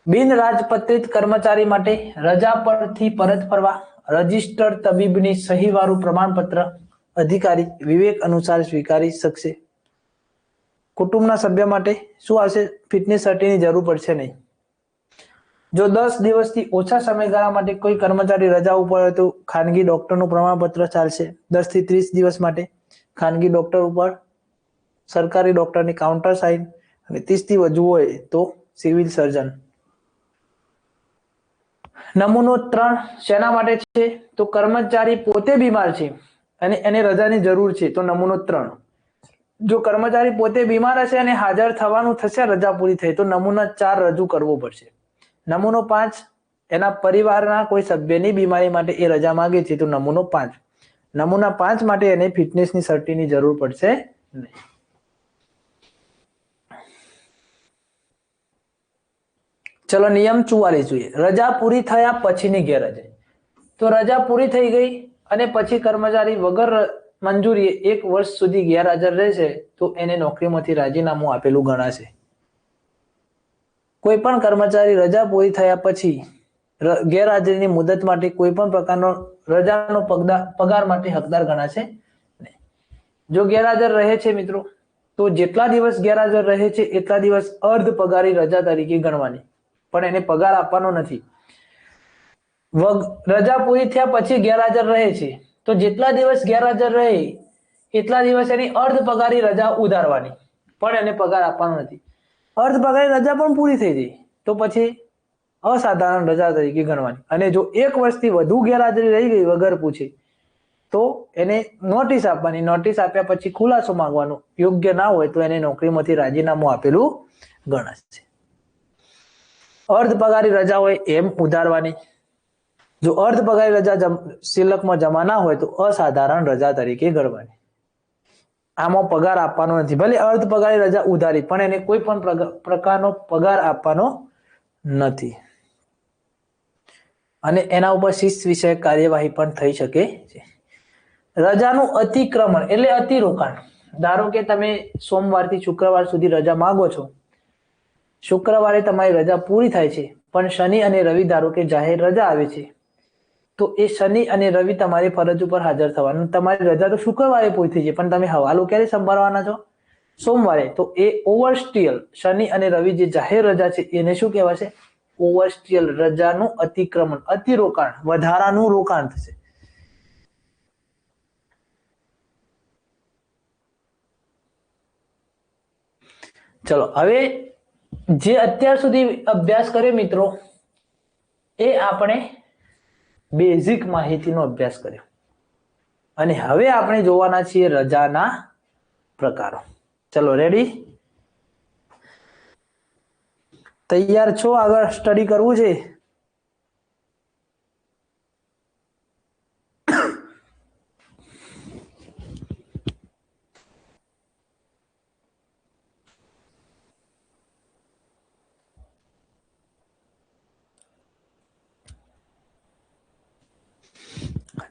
બિન રાજપત્રિત કર્મચારી માટે રજા પરથી પરત ફરવા રજિસ્ટર્ડ તબીબની સહીવાળું પ્રમાણપત્ર અધિકારી વિવેક અનુસાર સ્વીકારી શકશે. કુટુંબના સભ્ય માટે શું આવશે? ફિટનેસ સર્ટીની જરૂર પડશે નહીં. જો 10 દિવસથી ઓછા સમયગાળા માટે કોઈ કર્મચારી રજા ઉપર હોય તો ખાનગી ડોક્ટરનું પ્રમાણપત્ર ચાલશે. 10 થી 30 દિવસ માટે ખાનગી ડોક્ટર ઉપર સરકારી ડોક્ટરની કાઉન્ટર સાઇન અને 30 થી વધુ હોય તો સિવિલ સર્જન. નમૂનો 3 શેના માટે છે? તો કર્મચારી પોતે બીમાર છે અને એને રજાની જરૂર છે તો નમૂનો 3. જો કર્મચારી પોતે બીમાર હશે અને હાજર થવાનું થશે રજા પૂરી થઈ તો નમૂના 4 રજૂ કરવો પડશે. નમૂનો 5 એના પરિવારના કોઈ સભ્યની બીમારી માટે એ રજા માંગે છે તો નમૂનો 5. નમૂના 5 માટે એને ફિટનેસની સર્ટીની જરૂર પડશે નહીં. ચલો નિયમ 44 જોઈએ. રજા પૂરી થયા પછીની ગેરહાજરી. તો રજા પૂરી થઈ ગઈ અને પછી કર્મચારી વગર મંજૂરીએ 1 વર્ષ સુધી ગેરહાજર રહેશે તો એને નોકરીમાંથી રાજીનામું આપેલું ગણાશે. કોઈ પણ કર્મચારી રજા પૂરી થયા પછી ગેરહાજરીની મુદત માટે કોઈ પણ પ્રકારનો રજાનો પગાર માટે હકદાર ગણાશે નહીં. જો ગેરહાજર રહે છે મિત્રો તો જેટલા દિવસ ગેરહાજર રહે છે એટલા દિવસ અર્ધ પગારી રજા તરીકે ગણવાની, પણ એને પગાર આપવાનો નથી. રજા પૂરી થયા પછી ગેરહાજર રહે છે તો જેટલા દિવસ ગેરહાજર રહે એટલા દિવસ એની અર્ધ પગારી રજા ઉધારવાની, પણ એને પગાર આપવાનો નથી. અર્ધ પગારી રજા પણ પૂરી થઈ ગઈ તો પછી અસાધારણ રજા તરીકે ગણવાની. અને જો 1 વર્ષથી વધુ ગેરહાજરી રહી ગઈ વગર પૂછે તો એને નોટિસ આપવાની. નોટિસ આપ્યા પછી ખુલાસો માંગવાનો. યોગ્ય ના હોય તો એને નોકરીમાંથી રાજીનામું આપેલું ગણાશે. અર્ધ પગારી રજા હોય એમ ઉધારવાની. જો અર્ધ પગારી રજા સિલકમાં જમા ના હોય તો અસાધારણ રજા તરીકે ગણવાની. આમાં પગાર આપવાનો નથી. ભલે અર્ધ પગારી રજા ઉધારી પણ એને કોઈ પણ પ્રકારનો પગાર આપવાનો નથી. અને એના ઉપર શિસ્ત વિષયક કાર્યવાહી પણ થઈ શકે છે. રજાનું અતિક્રમણ એટલે અતિરોકાણ. ધારો કે તમે સોમવારથી શુક્રવાર સુધી રજા માંગો છો. શુક્રવારે તમારી રજા પૂરી થાય છે પણ શનિ અને રવિ ધારો કે જાહેર રજા આવે છે તો એ શનિ અને રવિ તમારી ફરજ ઉપર હાજર થવાનું. તમારી રજા તો શુક્રવારે પૂરી થઈ છે પણ તમે હવાલો ક્યારે સંભાળવાના છો? સોમવારે. તો એ ઓવરસ્ટિયલ શનિ અને રવિ જે જાહેર રજા છે એને શું કહેવાશે? ઓવરસ્ટિયલ રજાનું અતિક્રમણ, અતિરોકાણ, વધારાનું રોકાણ થશે. ચલો હવે જે અત્યાર સુધી અભ્યાસ કર્યો મિત્રો એ આપણે બેઝિક માહિતીનો અભ્યાસ કર્યો અને હવે આપણે જોવાના છીએ રજાના પ્રકારો. ચલો રેડી? તૈયાર છો? આગળ સ્ટડી કરવું છે?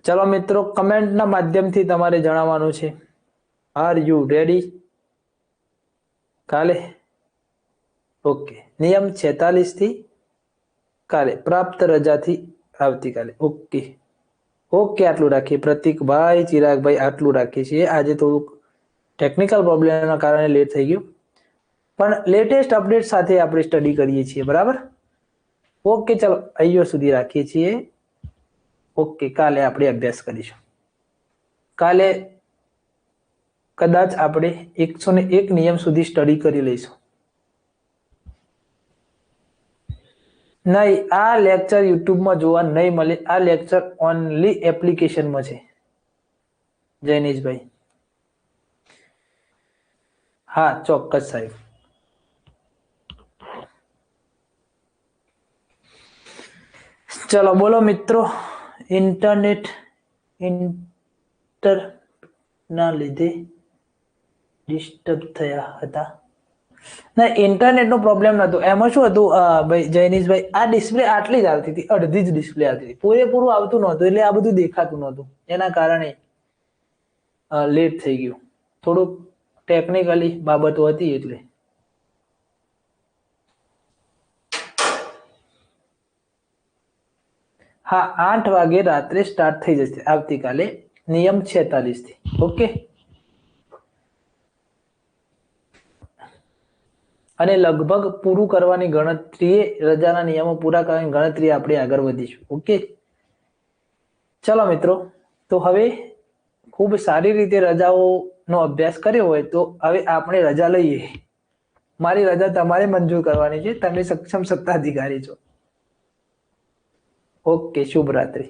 ચલો મિત્રો કમેન્ટના માધ્યમથી તમારે જણાવવાનું છે. Are you ready? કાલે ઓકે. નિયમ 46 થી કાલે પ્રાપ્ત રજાથી આવતીકાલે. ઓકે ઓકે આટલું રાખીએ. પ્રતિકભાઈ, ચિરાગભાઈ આટલું રાખીએ છીએ. આજે થોડુંક ટેકનિકલ પ્રોબ્લેમના કારણે લેટ થઈ ગયું પણ લેટેસ્ટ અપડેટ સાથે આપણે સ્ટડી કરીએ છીએ. બરાબર? ઓકે ચલો અહીંયા સુધી રાખીએ છીએ. ઓકે કાલે આપણે અભ્યાસ કરીશું. કાલે કદાચ આપણે 101 નિયમ સુધી સ્ટડી કરી લઈશું. નહીં, આ લેક્ચર યુટ્યુબમાં જોવા નહીં મળે. આ લેક્ચર ઓનલી એપ્લિકેશનમાં છે. જૈનેશભાઈ હા ચોક્કસ સાહેબ. ચલો બોલો મિત્રો. ઇન્ટરનેટ ના લીધે ડિસ્ટર્બ થયા હતા. ના, ઇન્ટરનેટ નો પ્રોબ્લેમ નતો. એમાં શું હતું ભાઈ જૈનિશભાઈ, આ ડિસ્પ્લે આટલી જ આવતી હતી, અડધી જ ડિસ્પ્લે આવતી હતી, પૂરેપૂરું આવતું નહોતું, એટલે આ બધું દેખાતું નહોતું. એના કારણે લેટ થઈ ગયું. થોડુંક ટેકનિકલી બાબતો હતી એટલે. હા, 8 વાગે રાત્રે સ્ટાર્ટ થઈ જશે આવતીકાલે, નિયમ 46 થી. ઓકે. અને લગભગ પૂરું કરવાની ગણતરીએ, રજાના નિયમો પૂરા કરવાની ગણતરી આપણે આગળ વધીશું. ઓકે, ચલો મિત્રો, તો હવે ખૂબ સારી રીતે રજાઓનો અભ્યાસ કર્યો હોય તો હવે આપણે રજા લઈએ. મારી રજા તમારે મંજૂર કરવાની છે, તમે સક્ષમ સત્તાધિકારી છો. ઓકે, શુભ રાત્રિ.